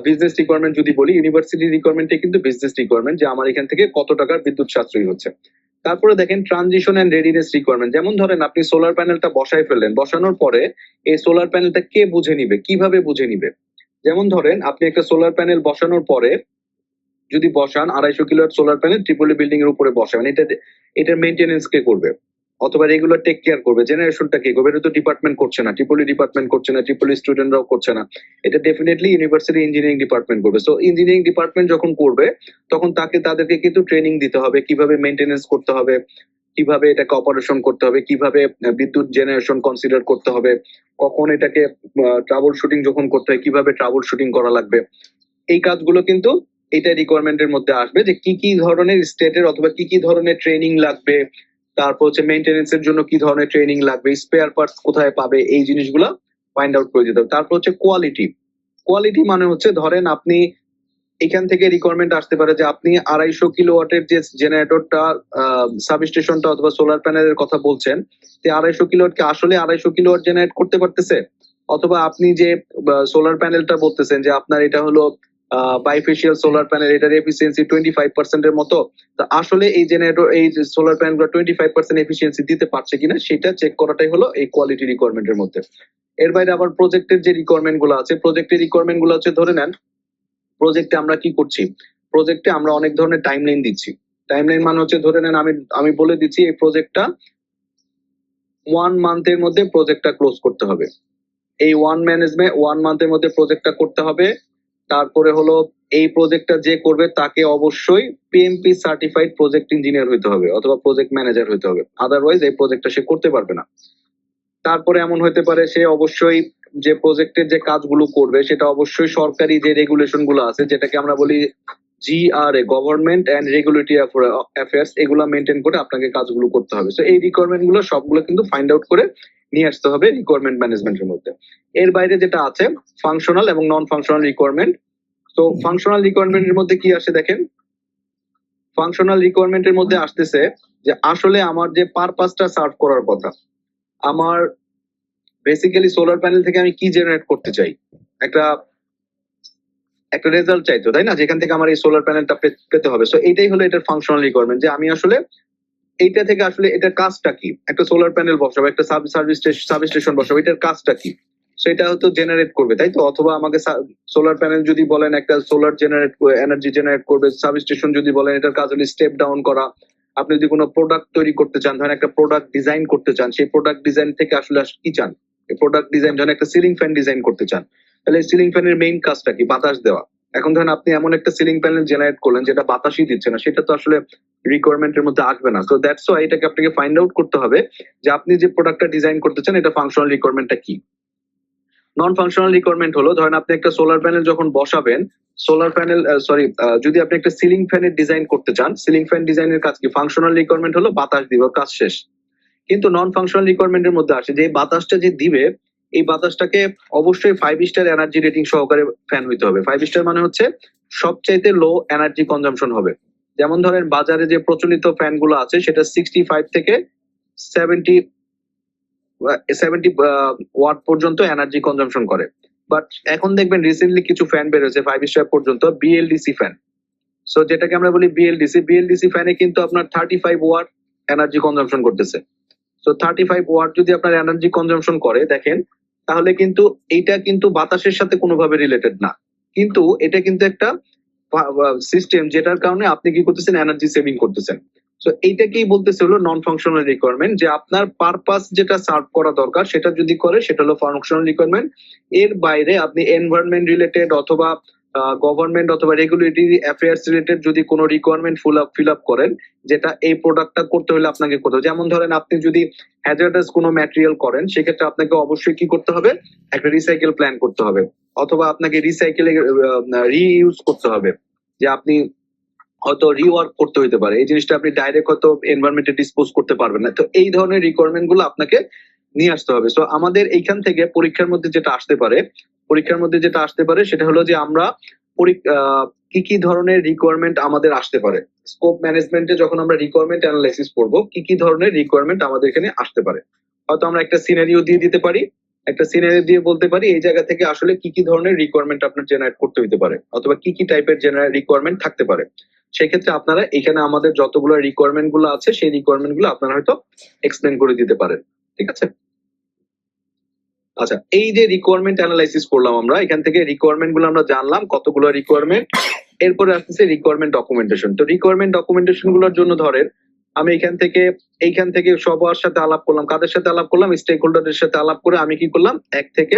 বিজনেস রিকোয়ারমেন্ট যদি বলি, ইউনিভার্সিটির রিকোয়ারমেন্টে কিন্তু বিজনেস রিকোয়ারমেন্ট, যে আমার এখান থেকে কত টাকার বিদ্যুৎ সাশ্রয়ী হচ্ছে। তারপরে দেখেন ট্রানজিশন এন্ড রেডিনেস রিকোয়ারমেন্ট, যেমন ধরেন আপনি সোলার প্যানেলটা বসাই ফেললেন, বসানোর পরে এই সোলার প্যানেলটা কে বুঝে নিবে, কিভাবে বুঝে নিবে। যেমন ধরেন আপনি একটা সোলার প্যানেল বসানোর পরে যদি বসান 250 kilowatt solar panel Tripoli building এর উপরে বসাবেন, এটার মেইনটেনেন্স কে করবে অথবা রেগুলার টেক কেয়ার করবে, জেনারেশনটা কে করবে, এটা তো ডিপার্টমেন্ট করছে না, ট্রিপলি ডিপার্টমেন্ট করছে না, ট্রিপলি স্টুডেন্টরাও করছে না, এটা ডেফিনেটলি ইউনিভার্সিটি ইঞ্জিনিয়ারিং ডিপার্টমেন্ট করবে। সো ইঞ্জিনিয়ারিং ডিপার্টমেন্ট যখন করবে তখন তাদেরকে কিন্তু ট্রেনিং দিতে হবে কিভাবে মেইনটেনেন্স করতে হবে, কিভাবে এটাকে অপারেশন করতে হবে, কিভাবে বিদ্যুৎ জেনারেশন কনসিডার করতে হবে, কখন এটাকে ট্রাবল শুটিং যখন করতে হয় কিভাবে ট্রাবল শুটিং করা লাগবে। এই কাজগুলো কিন্তু এটা রিকোয়ারমেন্টের মধ্যে আসবে, যে কি কি ধরনের স্টেটের অথবা কি কি ধরনের ট্রেনিং লাগবে, তারপর হচ্ছে মেইনটেনেন্স এর জন্য কি ধরনের ট্রেনিং লাগবে, স্পেয়ার পার্টস কোথায় পাবে, এই জিনিসগুলো ফাইন্ড আউট করে দিতে হবে। তারপর হচ্ছে কোয়ালিটি। কোয়ালিটি মানে হচ্ছে ধরেন আপনি এখান থেকে রিকোয়ারমেন্ট আসতে পারে যে আপনি 250 কিলোওয়াটের যে জেনারেটরটা সাবস্টেশনটা অথবা সোলার প্যানেলের কথা বলছেন, যে 250 কিলোওয়াট কি আসলে 250 কিলোওয়াট জেনারেট করতে পারতেছে, অথবা আপনি যে সোলার প্যানেলটা বলতেছেন যে আপনার এটা হলো বাইফেশিয়াল সোলার প্যানেল, এটার এফিসিয়েন্সি 25% এর মতো, তা আসলে এই জেনারেটর এই সোলার প্যানেলগুলো 25% এফিসিয়েন্সি দিতে পারছে কিনা সেটা চেক করাটাই হলো এই কোয়ালিটি রিকোয়ারমেন্টের মধ্যে। এর বাইরে আবার প্রজেক্টের যে রিকোয়ারমেন্ট গুলো আছে, প্রজেক্টের রিকোয়ারমেন্ট গুলো হচ্ছে ধরে নেন প্রজেক্টে আমরা কি করছি, প্রজেক্টে আমরা অনেক ধরনের টাইমলাইন দিচ্ছি। টাইমলাইন মানে হচ্ছে ধরে নেন আমি বলে দিচ্ছি এই প্রজেক্টটা 1 মান্থের মধ্যে প্রজেক্টটা ক্লোজ করতে হবে, এই 1 মান্থের মধ্যে প্রজেক্টটা করতে হবে। তারপরে হলো এই প্রজেক্টটা যে করবে তাকে অবশ্যই পিএমপি সার্টিফাইড প্রজেক্ট ইঞ্জিনিয়ার হইতে হবে অথবা প্রজেক্ট ম্যানেজার হইতে হবে, আদারওয়াইজ এই প্রজেক্টটা সে করতে পারবে না। তারপরে এমন হতে পারে সে অবশ্যই যে প্রজেক্টের যে কাজগুলো করবে সেটা অবশ্যই সরকারি যে রেগুলেশন গুলো আছে, যেটাকে আমরা বলি GRA, government and regulatory affairs, এগুলো মেনটেন করে আপনাকে কাজগুলো করতে হবে। সো এই রিকোয়ারমেন্ট গুলো সবগুলো কিন্তু ফাইন্ড আউট করে নিয়ে আসতে হবে রিকোয়ারমেন্ট ম্যানেজমেন্টের মধ্যে। এর বাইরে যেটা আছে ফাংশনাল এবং নন ফাংশনাল রিকোয়ারমেন্ট। তো ফাংশনাল রিকোয়ারমেন্টের মধ্যে কি আসে দেখেন, ফাংশনাল রিকোয়ারমেন্টের মধ্যে আসতেছে যে আসলে আমার যে পারপাসটা সার্ভ করার কথা, আমার বেসিক্যালি সোলার প্যানেল থেকে আমি কি জেনারেট করতে চাই, একটা একটা রেজাল্ট চাইতো, তাই না, যেখান থেকে আমার এই সোলার প্যানেলটা পেতে হবে। সো এইটাই হলো এটার ফাংশনাল রিকোয়ারমেন্ট, যে আমি আসলে এইটা থেকে আসলে এটার কাজটা কি, একটা সোলার প্যানেল বসাবো, একটা সাবস্টেশন বসাবো, এটার কাজটা কি, সেটা হয়তো জেনারেট করবে, তাই তো। অথবা আমাকে সোলার প্যানেল যদি বলেন একটা সোলার জেনারেট এনার্জি জেনারেট করবে, সাবস্টেশন যদি বলেন এটার কাজ হলো স্টেপ ডাউন করা। আপনি যদি কোনো প্রোডাক্ট তৈরি করতে চান, ধরেন একটা প্রোডাক্ট ডিজাইন করতে চান, সেই প্রোডাক্ট ডিজাইন থেকে আসলে কি চান, প্রোডাক্ট ডিজাইন, ধরেন একটা সিলিং ফ্যান ডিজাইন করতে চান, তাহলে সিলিং ফ্যানের মেইন কাজটা কি, বাতাস দেওয়া। এখন ধরেন আপনি এমন একটা সিলিং প্যানেল জেনারেট করলেন যেটা বাতাসই দিচ্ছে না, সেটা তো আসলে রিকোয়ারমেন্টের মধ্যে আসবে না। সো দ্যাটস ওয়াই এটাকে আপনাকে ফাইন্ড আউট করতে হবে যে আপনি যে প্রোডাক্টটা ডিজাইন করতে চান এটা ফাংশনাল রিকোয়ারমেন্টটা কি। নন ফাংশনাল রিকোয়ারমেন্ট হলো, ধরেন আপনি একটা সোলার প্যানেল যখন বসাবেন, সোলার প্যানেল যদি আপনি একটা সিলিং ফ্যানের ডিজাইন করতে চান, সিলিং ফ্যান ডিজাইনের কাজ কি, ফাংশনাল রিকোয়ারমেন্ট হলো বাতাস দিব, কাজ শেষ। কিন্তু নন ফাংশনাল রিকোয়ারমেন্টের মধ্যে আসে যে বাতাসটা যে দিবে, এই বাতাসটাকে অবশ্যই 5 স্টার এনার্জি রেটিং সহকারে ফ্যান হইতে হবে। 5 স্টার মানে হচ্ছে সবচাইতে লো এনার্জি কনজাম্পশন হবে। যেমন ধরেন বাজারে যে প্রচলিত ফ্যান গুলো আছে সেটা 65 থেকে 70 ওয়াট পর্যন্ত এনার্জি কনজাম্পশন করে। বাট এখন দেখবেন রিসেন্টলি কিছু ফ্যান বের হয়েছে 5 স্টার পর্যন্ত, বিএলডিসি ফ্যান। সো যেটাকে আমরা বলি বিএলডিসি ফ্যানে কিন্তু আপনার 35 ওয়াট এনার্জি কনজাম্পশন করতেছে। তো 35 ওয়াট যদি আপনার এনার্জি কনজাম্পশন করে দেখেন, তাহলে কিন্তু এইটা কিন্তু বাতাসের সাথে কোনোভাবে রিলেটেড না, কিন্তু এটা কিন্তু একটা সিস্টেম যেটার কারণে আপনি কি করতেছেন, এনার্জি সেভিং করতেছেন। তো এইটাকেই বলতেছে হলো নন ফাংশনাল রিকোয়ারমেন্ট, যে আপনার পারপাস যেটা সার্ভ করা দরকার সেটা যদি করে সেটা হলো ফাংশনাল রিকোয়ারমেন্ট। এর বাইরে আপনি এনভায়রনমেন্ট রিলেটেড অথবা গভর্নমেন্ট অথবা রেগুলেটরি অ্যাফেয়ার্স রিলেটেড যদি কোনো রিকোয়ারমেন্ট ফিল আপ করেন, যেটা এই প্রোডাক্টটা করতে হলে আপনাকে করতে হবে। যেমন ধরেন আপনি যদি হ্যাজার্ডাস কোনো ম্যাটেরিয়াল করেন, সেক্ষেত্রে আপনাকে অবশ্যই কি করতে হবে, একটা রিসাইকেল প্ল্যান করতে হবে, অথবা আপনাকে রিসাইকেলে রিইউজ করতে হবে, যে আপনি হয়তো রিওয়ার্ক করতে হইতে পারে, এই জিনিসটা আপনি ডাইরেক্ট হয়তো এনভায়রনমেন্টে ডিসপোজ করতে পারবেন না। তো এই ধরনের রিকোয়ারমেন্ট গুলো আপনাকে নিয়ে আসতে হবে। সো আমাদের এইখান থেকে পরীক্ষার মধ্যে যেটা আসতে পারে সেটা হলো যে আমরা কি কি ধরনের রিকোয়ারমেন্ট আমাদের আসতে পারে, স্কোপ ম্যানেজমেন্টে যখন আমরা রিকোয়ারমেন্ট অ্যানালাইসিস করব, কি কি ধরনের রিকোয়ারমেন্ট আমাদের এখানে আসতে পারে। হয়তো আমরা একটা সিনারিও দিয়ে দিতে পারি, একটা সিনারি দিয়ে বলতে পারি এই জায়গা থেকে আসলে কি কি ধরনের রিকোয়ারমেন্ট আপনার জেনারেট করতে হইতে পারে, অথবা কি কি টাইপের রিকোয়ারমেন্ট থাকতে পারে। সেক্ষেত্রে আপনারা এখানে আমাদের যতগুলো রিকোয়ারমেন্ট গুলো আছে সেই রিকোয়ারমেন্ট গুলো আপনারা হয়তো এক্সপ্লেন করে দিতে পারেন। ঠিক আছে, আচ্ছা, এই যে রিকোয়ারমেন্ট অ্যানালাইসিস করলাম আমরা, এখান থেকে রিকোয়ারমেন্ট গুলো আমরা জানলাম কতগুলো রিকোয়ারমেন্ট। এরপরে আসতেছে রিকোয়ারমেন্ট ডকুমেন্টেশন। তো রিকোয়ারমেন্ট ডকুমেন্টেশন গুলোর জন্য ধরেন আমি এইখান থেকে সবার সাথে আলাপ করলাম, কাদের সাথে আলাপ করলাম, স্টেক হোল্ডারদের সাথে আলাপ করে আমি কি করলাম, 1 থেকে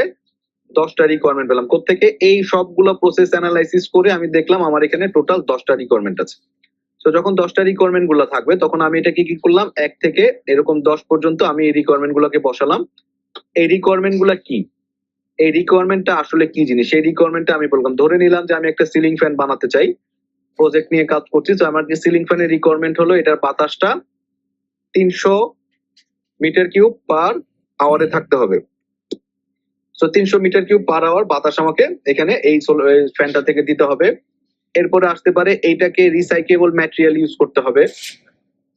10টা রিকোয়ারমেন্ট পেলাম। কোত্থেকে, এই সবগুলো প্রসেস অ্যানালাইসিস করে আমি দেখলাম আমার এখানে টোটাল 10টা রিকোয়ারমেন্ট আছে। তো যখন 10টা রিকোয়ারমেন্ট গুলো থাকবে তখন আমি এটাকে কি করলাম, 1 থেকে এরকম 10 পর্যন্ত আমি এই রিকোয়ারমেন্ট গুলোকে বসালাম। এই রিকোয়ারমেন্ট গুলা কি, এই রিকোয়ারমেন্টটা আসলে কি জিনিস, সেই রিকোয়ারমেন্টটা আমি বললাম। ধরে নিলাম যে আমি একটা সিলিং ফ্যান বানাতে চাই, প্রজেক্ট নিয়ে কাজ করছি। তো আমার যে সিলিং ফ্যানের রিকোয়ারমেন্ট হলো এটার বাতাসটা 300 মিটার কিউব পার আওয়ারে থাকতে হবে। So 300 metre cube per hour বাতাস আমাকে এখানে এই ফ্যানটা থেকে দিতে হবে। এরপরে আসতে পারে এইটাকে রিসাইকেবল ম্যাটেরিয়াল ইউজ করতে হবে।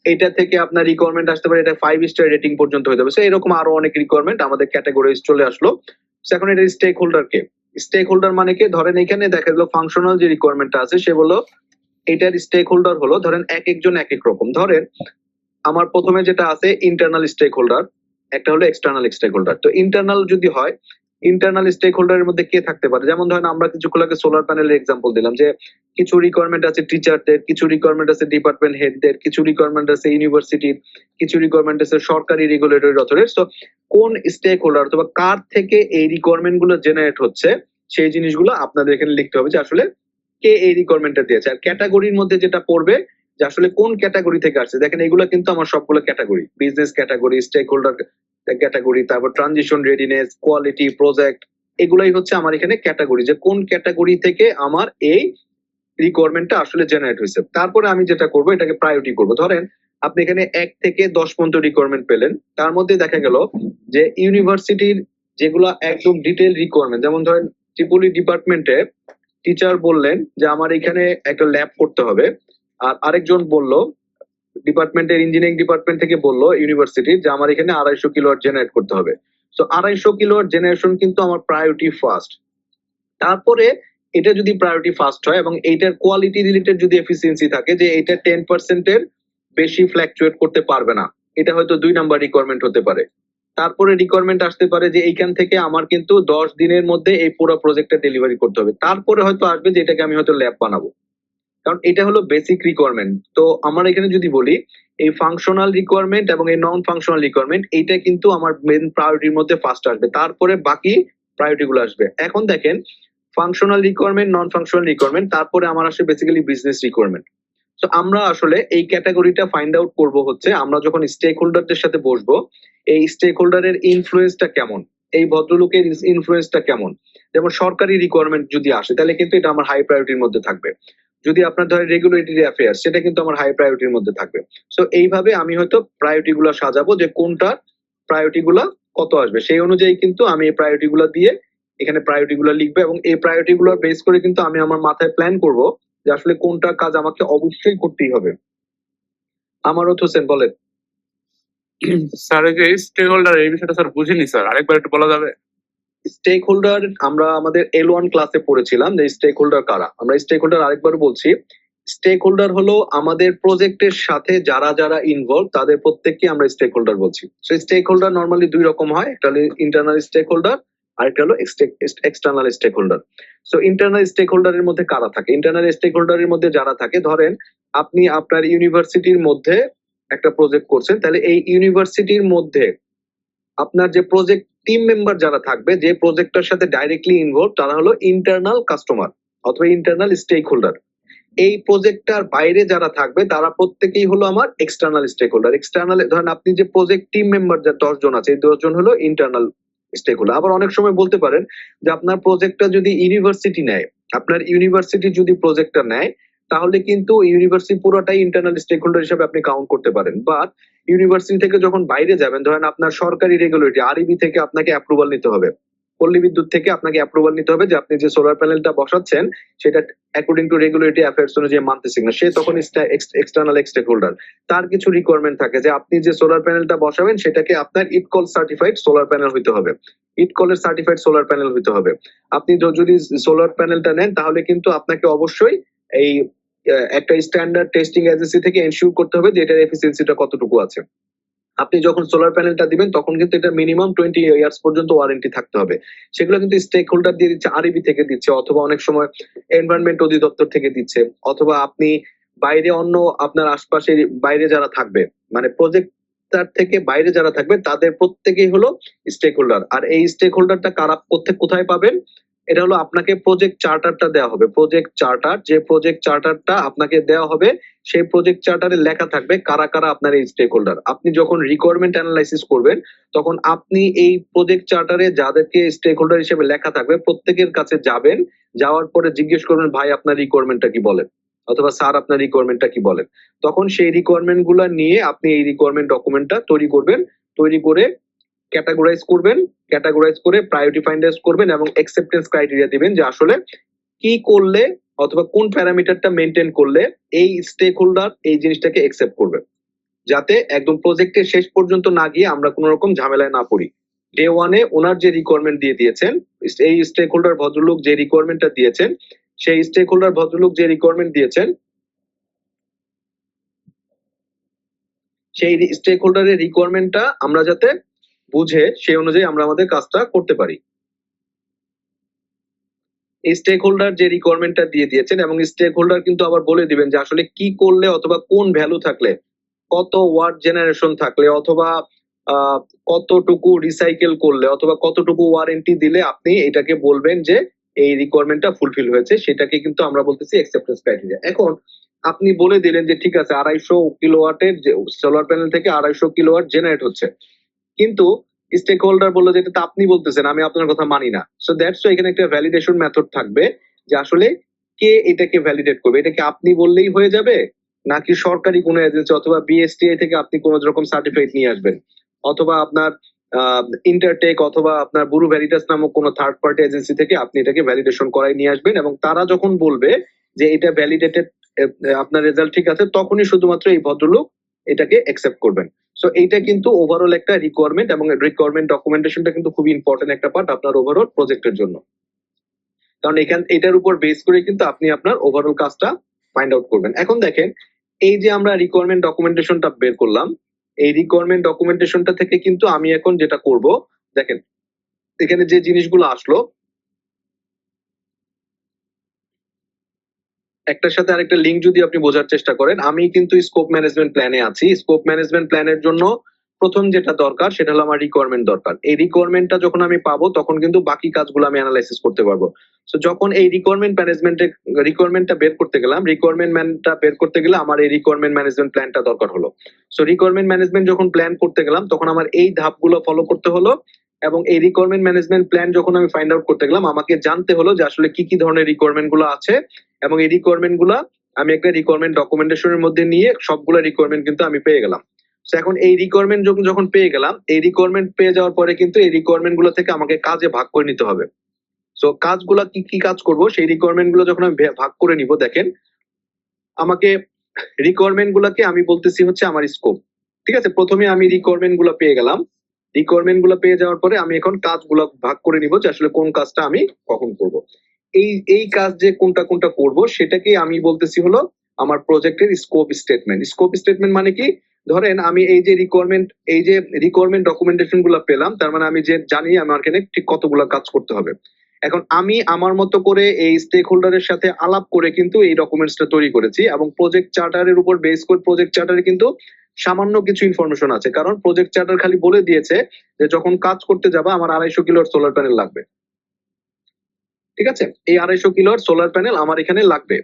এটা থেকে আপনার রিকোয়ারমেন্ট আসতে পারে এটা 5 স্টার রেটিং পর্যন্ত হতে হবে। এরকম আরো অনেক রিকোয়ারমেন্ট আমাদের ক্যাটাগরিজ চলে আসলো। এখন এটা স্টেক হোল্ডার কে, স্টেক হোল্ডার মানে কি, ধরেন এখানে দেখা গেল ফাংশনাল যে রিকোয়ারমেন্টটা আছে সে বললো এটার স্টেক হোল্ডার হলো, ধরেন এক একজন এক এক রকম। ধরেন আমার প্রথমে যেটা আছে ইন্টারনাল স্টেক হোল্ডার, একটা হলো এক্সটার্নাল স্টেক হোল্ডার। তো ইন্টারনাল যদি হয়, ইন্টারনাল স্টেক হোল্ডারের মধ্যে কে থাকতে পারে, যেমন ধরেন আমরা কিছুক্ষণ আগে সোলার প্যানেলের এক্সাম্পল দিলাম, যে কিছু রিকোয়ারমেন্ট আছে টিচারদের, কিছু রিকোয়ারমেন্ট আছে ডিপার্টমেন্ট হেডদের, কিছু রিকোয়ারমেন্ট আছে ইউনিভার্সিটির, কিছু রিকোয়ারমেন্ট আছে সরকারি রেগুলেটরি অথরিটির। তো কোন স্টেক হোল্ডার অথবা কার থেকে এই রিকোয়ারমেন্ট গুলো জেনারেট হচ্ছে সেই জিনিসগুলো আপনাদের এখানে লিখতে হবে, যে আসলে কে এই রিকোয়ারমেন্টটা দিয়েছে। আর ক্যাটাগরির মধ্যে যেটা পড়বে যে আসলে কোন ক্যাটাগরি থেকে আসছে, দেখেন এগুলো কিন্তু আমার সবগুলো category, business category, stakeholder category, তারপর ট্রানজিশন রেডিনেস, কোয়ালিটি, প্রজেক্ট, এগুলাই হচ্ছে আমার এখানে ক্যাটাগরি, যে কোন ক্যাটাগরি থেকে আমার এই রিকোয়ারমেন্টটা আসলে জেনারেট হয়েছে। তারপরে আমি যেটা করব, এটাকে প্রায়োরিটি করব। ধরেন আপনি এখানে 1 থেকে 10 পর্যন্ত রিকোয়ারমেন্ট পেলেন, তার মধ্যে দেখা গেল যে ইউনিভার্সিটির যেগুলো একদম ডিটেইল রিকোয়ারমেন্ট, যেমন ধরেন ট্রিপলি ডিপার্টমেন্টে টিচার বললেন যে আমার এখানে একটা ল্যাব করতে হবে, আর আরেকজন বলল ডিপার্টমেন্টের ইঞ্জিনিয়ারিং ডিপার্টমেন্ট থেকে বললো ইউনিভার্সিটির যে আমার এখানে 250 কিলোওয়াট জেনারেট করতে হবে। সো 250 কিলোওয়াট জেনারেশন কিন্তু আমার প্রায়োরিটি ফার্স্ট। তারপরে এটা যদি প্রায়োরিটি ফার্স্ট হয় এবং এইটার কোয়ালিটি রিলেটেড যদি এফিসিয়েন্সি থাকে, যে এটা 10% এর বেশি ফ্ল্যাকচুয়েট করতে পারবে না, এটা হয়তো 2 নাম্বার রিকোয়ারমেন্ট হতে পারে। তারপরে রিকোয়ারমেন্ট আসতে পারে যে এইখান থেকে আমার কিন্তু 10 দিনের মধ্যে এই পুরো প্রজেক্টটা ডেলিভারি করতে হবে। তারপরে হয়তো আসবে যে এটাকে আমি হয়তো ল্যাব বানাবো, কারণ এটা হলো বেসিক রিকোয়ারমেন্ট। তো আমার এখানে যদি বলি এই ফাংশনাল রিকোয়ারমেন্ট এবং এই নন ফাংশনাল রিকোয়ারমেন্ট, এইটা কিন্তু আমার মেন প্রায়োরিটির মধ্যে ফার্স্ট আসবে, তারপরে বাকি প্রায়োরিটি গুলো আসবে। এখন দেখেন functional requirement, non functional requirement, তারপরে আমার আসে বেসিক্যালি বিজনেস রিকোয়ারমেন্ট। তো আমরা আসলে এই ক্যাটাগরিটা ফাইন্ড আউট করব হচ্ছে আমরা যখন স্টেক হোল্ডারদের সাথে বসবো, এই স্টেক হোল্ডারের ইনফ্লুয়েন্সটা কেমন, এই ভদ্রলোকের ইনফ্লুয়েন্সটা কেমন। যেমন সরকারি রিকোয়ারমেন্ট যদি আসে তাহলে কিন্তু এটা আমার হাই প্রায়োরিটির মধ্যে থাকবে। যদি আপনার ধরেন রেগুলেটরি অ্যাফেয়ার্স, সেটা কিন্তু আমার হাই প্রায়োরিটির মধ্যে থাকবে। সো এইভাবে আমি হয়তো প্রায়োরিটি গুলো সাজাবো যে কোনটার প্রায়োরিটি গুলা কত আসবে, সেই অনুযায়ী কিন্তু আমি এই প্রায়োরিটি গুলা দিয়ে এখানে প্রায়োরিটি গুলো লিখবো, এবং এই প্রায়োরিটি গুলো বেস করে কিন্তু আমি আমার মাথায় প্ল্যান করব যে আসলে কোনটা কাজ আমাকে অবশ্যই করতেই হবে। আমারত হোসেন বলেন। স্যার এই যে স্টেক হোল্ডার, এই বিষয়টা স্যার বুঝিনি স্যার, আরেকবার একটু বলা যাবে? স্টেক হোল্ডার আমরা আমাদের L1 ক্লাসে পড়েছিলাম যে স্টেক হোল্ডার কারা। আমরা স্টেক হোল্ডার আরেকবার বলছি, স্টেক হোল্ডার হলো আমাদের প্রজেক্টের সাথে যারা যারা ইনভলভ তাদের প্রত্যেককে আমরা স্টেক হোল্ডার বলছি। সো স্টেক হোল্ডার নরমালি 2 রকম হয়, একটা হলো ইন্টারনাল স্টেক হোল্ডার, আরেকটা হলো external stakeholder. So internal স্টেক হোল্ডারের মধ্যে কারা থাকে, ইন্টারনাল স্টেক হোল্ডারের মধ্যে যারা থাকে, ধরেন আপনি আপনার ইউনিভার্সিটির মধ্যে একটা প্রজেক্ট করছেন, তাহলে এই ইউনিভার্সিটির মধ্যে আপনার যে প্রজেক্ট টিম মেম্বার যারা থাকবে, যে প্রজেক্টটার সাথে ডাইরেক্টলি ইনভলভ, তারা হলো ইন্টারনাল কাস্টমার অথবা ইন্টারনাল স্টেক হোল্ডার। এই প্রজেক্টটার বাইরে যারা থাকবে তারা প্রত্যেকেই হলো আমার এক্সটার্নাল স্টেক হোল্ডার। এক্সটার্নাল ধরেন আপনি যে প্রজেক্ট টিম মেম্বার যা 10 জন আছে, এই 10 জন হলো ইন্টারনাল স্টেক হোল্ডার। আবার অনেক সময় বলতে পারেন যে আপনার প্রজেক্টটা যদি ইউনিভার্সিটি নেয়, আপনার ইউনিভার্সিটি যদি প্রজেক্টটা নেয়, তাহলে কিন্তু ইউনিভার্সিটি পুরোটাই ইন্টারনাল স্টেক হোল্ডার হিসেবে আপনি কাউন্ট করতে পারেন। বাট ইউনিভার্সিটি থেকে যখন বাইরে যাবেন, ধরেন আপনার সরকারি রেগুলেটরি আরইবি থেকে আপনাকে অ্যাপ্রুভাল নিতে হবে, পল্লী বিদ্যুৎ থেকে আপনাকে অ্যাপ্রুভাল নিতে হবে যে আপনি যে সোলার প্যানেলটা বসাচ্ছেন সেটা অ্যাকর্ডিং টু রেগুলেটরি অ্যাফেয়ার্স অনুযায়ী মানতেছে কিনা, সে তখন এক্সটার্নাল স্টেক হোল্ডার। তার কিছু রিকোয়ারমেন্ট থাকে যে আপনি যে সোলার প্যানেলটা বসাবেন সেটাকে আপনার ইটকল সার্টিফাইড সোলার প্যানেল হইতে হবে, ইটকলের সার্টিফাইড সোলার প্যানেল হইতে হবে। আপনি যদি সোলার প্যানেলটা নেন তাহলে কিন্তু আপনাকে অবশ্যই এই একটা স্ট্যান্ডার্ড টেস্টিং এজেন্সি থেকে এনশিওর করতে হবে যে এটার এফিসিয়েন্সিটা কতটুকু আছে। আপনি যখন সোলার প্যানেলটা দিবেন তখন কিন্তু এটা মিনিমাম 20 ইয়ার্স পর্যন্ত ওয়ারেন্টি থাকতে হবে। সেগুলো কিন্তু স্টেক হোল্ডার দিয়ে দিচ্ছে, আরইবি থেকে দিচ্ছে, অথবা অনেক সময় এনভায়রনমেন্ট অধিদপ্তর থেকে দিচ্ছে, অথবা আপনি বাইরে অন্য আপনার আশপাশের বাইরে যারা থাকবে, মানে প্রজেক্টটার থেকে বাইরে যারা থাকবে তাদের প্রত্যেকেই হলো স্টেক হোল্ডার। আর এই স্টেক হোল্ডারটা কারা কোথায় পাবেন, এটা হলো আপনাকে প্রজেক্ট চার্টারটা দেওয়া হবে। প্রজেক্ট চার্টার, যে প্রজেক্ট চার্টারটা আপনাকে দেওয়া হবে সেই প্রজেক্ট চার্টারে লেখা থাকবে কারা কারা আপনার এই স্টেক হোল্ডার। আপনি যখন রিকোয়ারমেন্ট অ্যানালাইসিস করবেন তখন আপনি এই প্রজেক্ট চার্টারে যাদেরকে স্টেক হোল্ডার হিসেবে লেখা থাকবে প্রত্যেকের কাছে যাবেন, যাওয়ার পরে জিজ্ঞেস করবেন ভাই আপনার রিকোয়ারমেন্টটা কি বলেন, অথবা স্যার আপনার রিকোয়ারমেন্টটা কি বলেন। তখন সেই রিকোয়ারমেন্ট গুলা নিয়ে আপনি এই রিকোয়ারমেন্ট ডকুমেন্টটা তৈরি করবেন, তৈরি করে ক্যাটাগরাইজ করবেন, ক্যাটাগরাইজ করে প্রায়োরিটি ফাইন্ডার্স করবেন এবং অ্যাকসেপ্টেন্স ক্রাইটেরিয়া দিবেন যে আসলে কি করলে অথবা কোন প্যারামিটারটা মেনটেন করলে এই স্টেক হোল্ডার এই জিনিসটাকে অ্যাকসেপ্ট করবে, যাতে একদম প্রজেক্টের শেষ পর্যন্ত না গিয়ে আমরা কোনো রকম ঝামেলায় না পড়ি। ডে ওয়ানে ওনার যে রিকোয়ারমেন্ট দিয়ে দিয়েছেন, এই স্টেক হোল্ডার ভদ্রলোক যে রিকোয়ারমেন্টটা দিয়েছেন, সেই স্টেক হোল্ডার ভদ্রলোক যে রিকোয়ারমেন্ট দিয়েছেন সেই স্টেক হোল্ডারের রিকোয়ারমেন্টটা আমরা যাতে বুঝে সেই অনুযায়ী আমরা আমাদের কাজটা করতে পারি। এই স্টেক হোল্ডার যে রিকোয়ারমেন্টটা দিয়ে দিয়েছেন এবং স্টেক হোল্ডার কিন্তু আবার বলে দিবেন যে আসলে কি করলে অথবা কোন ভ্যালু থাকলে, কত ওয়াট জেনারেশন থাকলে, অথবা কতটুকু রিসাইকেল করলে, অথবা কতটুকু ওয়ারেন্টি দিলে আপনি এটাকে বলবেন যে এই রিকোয়ারমেন্টটা ফুলফিল হয়েছে, সেটাকে কিন্তু আমরা বলতেছি অ্যাকসেপ্টেন্স ক্রাইটেরিয়া। এখন আপনি বলে দিলেন যে ঠিক আছে 250 কিলোওয়াটের সোলার প্যানেল থেকে 250 কিলোওয়াট জেনারেট হচ্ছে, কিন্তু স্টেক হোল্ডার বললো যে এটা তো আপনি বলতেছেন, আমি আপনার কথা মানি না। সো দ্যাটস এখানে একটা ভ্যালিডেশন মেথড থাকবে যে আসলে কে এটাকে ভ্যালিডেট করবে। এটা কি আপনি বললেই হয়ে যাবে, নাকি সরকারি কোনো এজেন্সি অথবা বিএসটিআই থেকে আপনি কোনো রকম সার্টিফিকেট নিয়ে আসবেন, অথবা আপনার ইন্টারটেক অথবা আপনার বুরু ভ্যালিডাস নামক কোনো থার্ড পার্টি এজেন্সি থেকে আপনি এটাকে ভ্যালিডেশন করাই নিয়ে আসবেন, এবং তারা যখন বলবে যে এটা ভ্যালিডেটেড, আপনার রেজাল্ট ঠিক আছে, তখনই শুধুমাত্র এই ভদ্রলোক এটাকে অ্যাকসেপ্ট করবেন। সো এইটা কিন্তু ওভারঅল একটা রিকোয়ারমেন্ট, এবং রিকোয়ারমেন্ট ডকুমেন্টেশনটা কিন্তু খুব ইম্পর্টেন্ট একটা পার্ট আপনার ওভারঅল প্রজেক্টের জন্য। কারণ এটার উপর বেস করে কিন্তু আপনি আপনার ওভারঅল কাজটা ফাইন্ড আউট করবেন। এখন দেখেন, এই যে আমরা রিকোয়ারমেন্ট ডকুমেন্টেশনটা বের করলাম, এই রিকোয়ারমেন্ট ডকুমেন্টেশনটা থেকে কিন্তু আমি এখন যেটা করব, দেখেন এখানে যে জিনিসগুলো আসলো একটার সাথে আরেকটা লিঙ্ক যদি আপনি বোঝার চেষ্টা করেন, আমি কিন্তু স্কোপ ম্যানেজমেন্ট প্ল্যানে আছি। স্কোপ ম্যানেজমেন্ট প্ল্যানের জন্য প্রথম যেটা দরকার সেটা হলো আমার রিকোয়ারমেন্ট দরকার। এই রিকোয়ারমেন্টটা যখন আমি পাবো তখন কিন্তু বাকি কাজগুলো আমি অ্যানালাইসিস করতে পারবো। সো যখন এই রিকোয়ারমেন্টটা বের করতে গেলাম, রিকোয়ারমেন্টটা বের করতে গেলে আমার এই রিকোয়ারমেন্ট ম্যানেজমেন্ট প্ল্যানটা দরকার হলো। সো রিকোয়ারমেন্ট ম্যানেজমেন্ট যখন প্ল্যান করতে গেলাম তখন আমার এই ধাপগুলো ফলো করতে হলো, এবং এই রিকোয়ারমেন্ট ম্যানেজমেন্ট প্ল্যান যখন আমি ফাইন্ড আউট করতে গেলাম আমাকে জানতে হলো যে আসলে কি কি ধরনের রিকোয়ারমেন্ট গুলো আছে, এবং এই রিকোয়ারমেন্ট গুলা আমি একটা রিকোয়ারমেন্ট ডকুমেন্টেশনের মধ্যে নিয়ে সবগুলো রিকোয়ারমেন্ট কিন্তু আমি পেয়ে গেলাম। তো এখন এই রিকোয়ারমেন্ট যখন পেয়ে গেলাম, এই রিকোয়ারমেন্ট পেয়ে যাওয়ার পরে কিন্তু এই রিকোয়ারমেন্ট গুলো থেকে আমাকে কাজে ভাগ করে নিতে হবে। সো কাজগুলা কি কি কাজ করব সেই রিকোয়ারমেন্ট গুলো যখন আমি ভাগ করে নিব, দেখেন আমাকে রিকোয়ারমেন্ট গুলাকে আমি বলতেছি হচ্ছে আমার স্কোপ। ঠিক আছে, প্রথমে আমি রিকোয়ারমেন্ট গুলো পেয়ে গেলাম, রিকোয়ারমেন্ট গুলো পেয়ে যাওয়ার পরে আমি এখন কাজগুলো ভাগ করে নিব যে আসলে কোন কাজটা আমি কখন করব। এই কাজ যে কোনটা কোনটা করব সেটাকে আমি বলতেছি হলো আমার প্রজেক্টের স্কোপ স্টেটমেন্ট। স্কোপ স্টেটমেন্ট মানে কি, ধরেন আমি এই যে রিকোয়ারমেন্ট ডকুমেন্টেশন গুলো পেলাম, তার মানে আমি যে জানি আমার এখানে ঠিক কতগুলো কাজ করতে হবে। এখন আমি আমার মতো করে এই স্টেক হোল্ডারের সাথে আলাপ করে কিন্তু এই ডকুমেন্টসটা তৈরি করেছি, এবং প্রজেক্ট চার্টারের উপর বেস করে প্রজেক্ট চার্টারে কিন্তু সামান্য কিছু ইনফরমেশন আছে, কারণ প্রজেক্ট চার্টার খালি বলে দিয়েছে যে যখন কাজ করতে যাবা আমার 250 কিলোর সোলার প্যানেল লাগবে। ঠিক আছে, এই 250 কিলোর সোলার প্যানেল আমার এখানে লাগবে।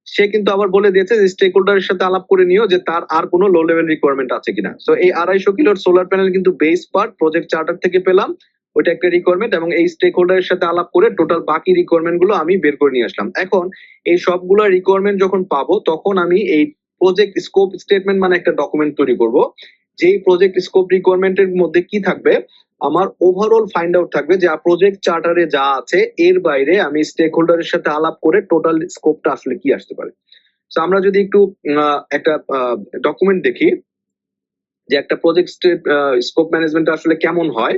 সে কিন্তু আবার বলে দিয়েছে যে স্টেক হোল্ডারের সাথে আলাপ করে নিও যে তার আর কোনো লো লেভেল রিকোয়ারমেন্ট আছে কিনা। সো এই 250 কিলোর সোলার প্যানেল কিন্তু বেস পার্ট প্রজেক্ট চার্টার থেকে পেলাম, ওইটা একটা রিকোয়ারমেন্ট, এবং এই স্টেক হোল্ডারের সাথে আলাপ করে টোটাল বাকি রিকোয়ারমেন্ট গুলো আমি বের করে নিয়ে আসলাম। এখন এই সবগুলো রিকোয়ারমেন্ট যখন পাবো তখন আমি এই প্রজেক্ট স্কোপ স্টেটমেন্ট মানে একটা ডকুমেন্ট তৈরি করব, যেই প্রজেক্ট স্কোপ রিকোয়ারমেন্টের মধ্যে কি থাকবে, আমার ওভারঅল ফাইন্ড আউট থাকবে যে প্রজেক্ট চার্টারে যা আছে এর বাইরে আমি স্টেক হোল্ডারের সাথে আলাপ করে টোটাল স্কোপটা আসলে কি আসতে পারে। তো আমরা যদি একটু একটা ডকুমেন্ট দেখি যে একটা প্রজেক্ট স্কোপ ম্যানেজমেন্ট আসলে কেমন হয়।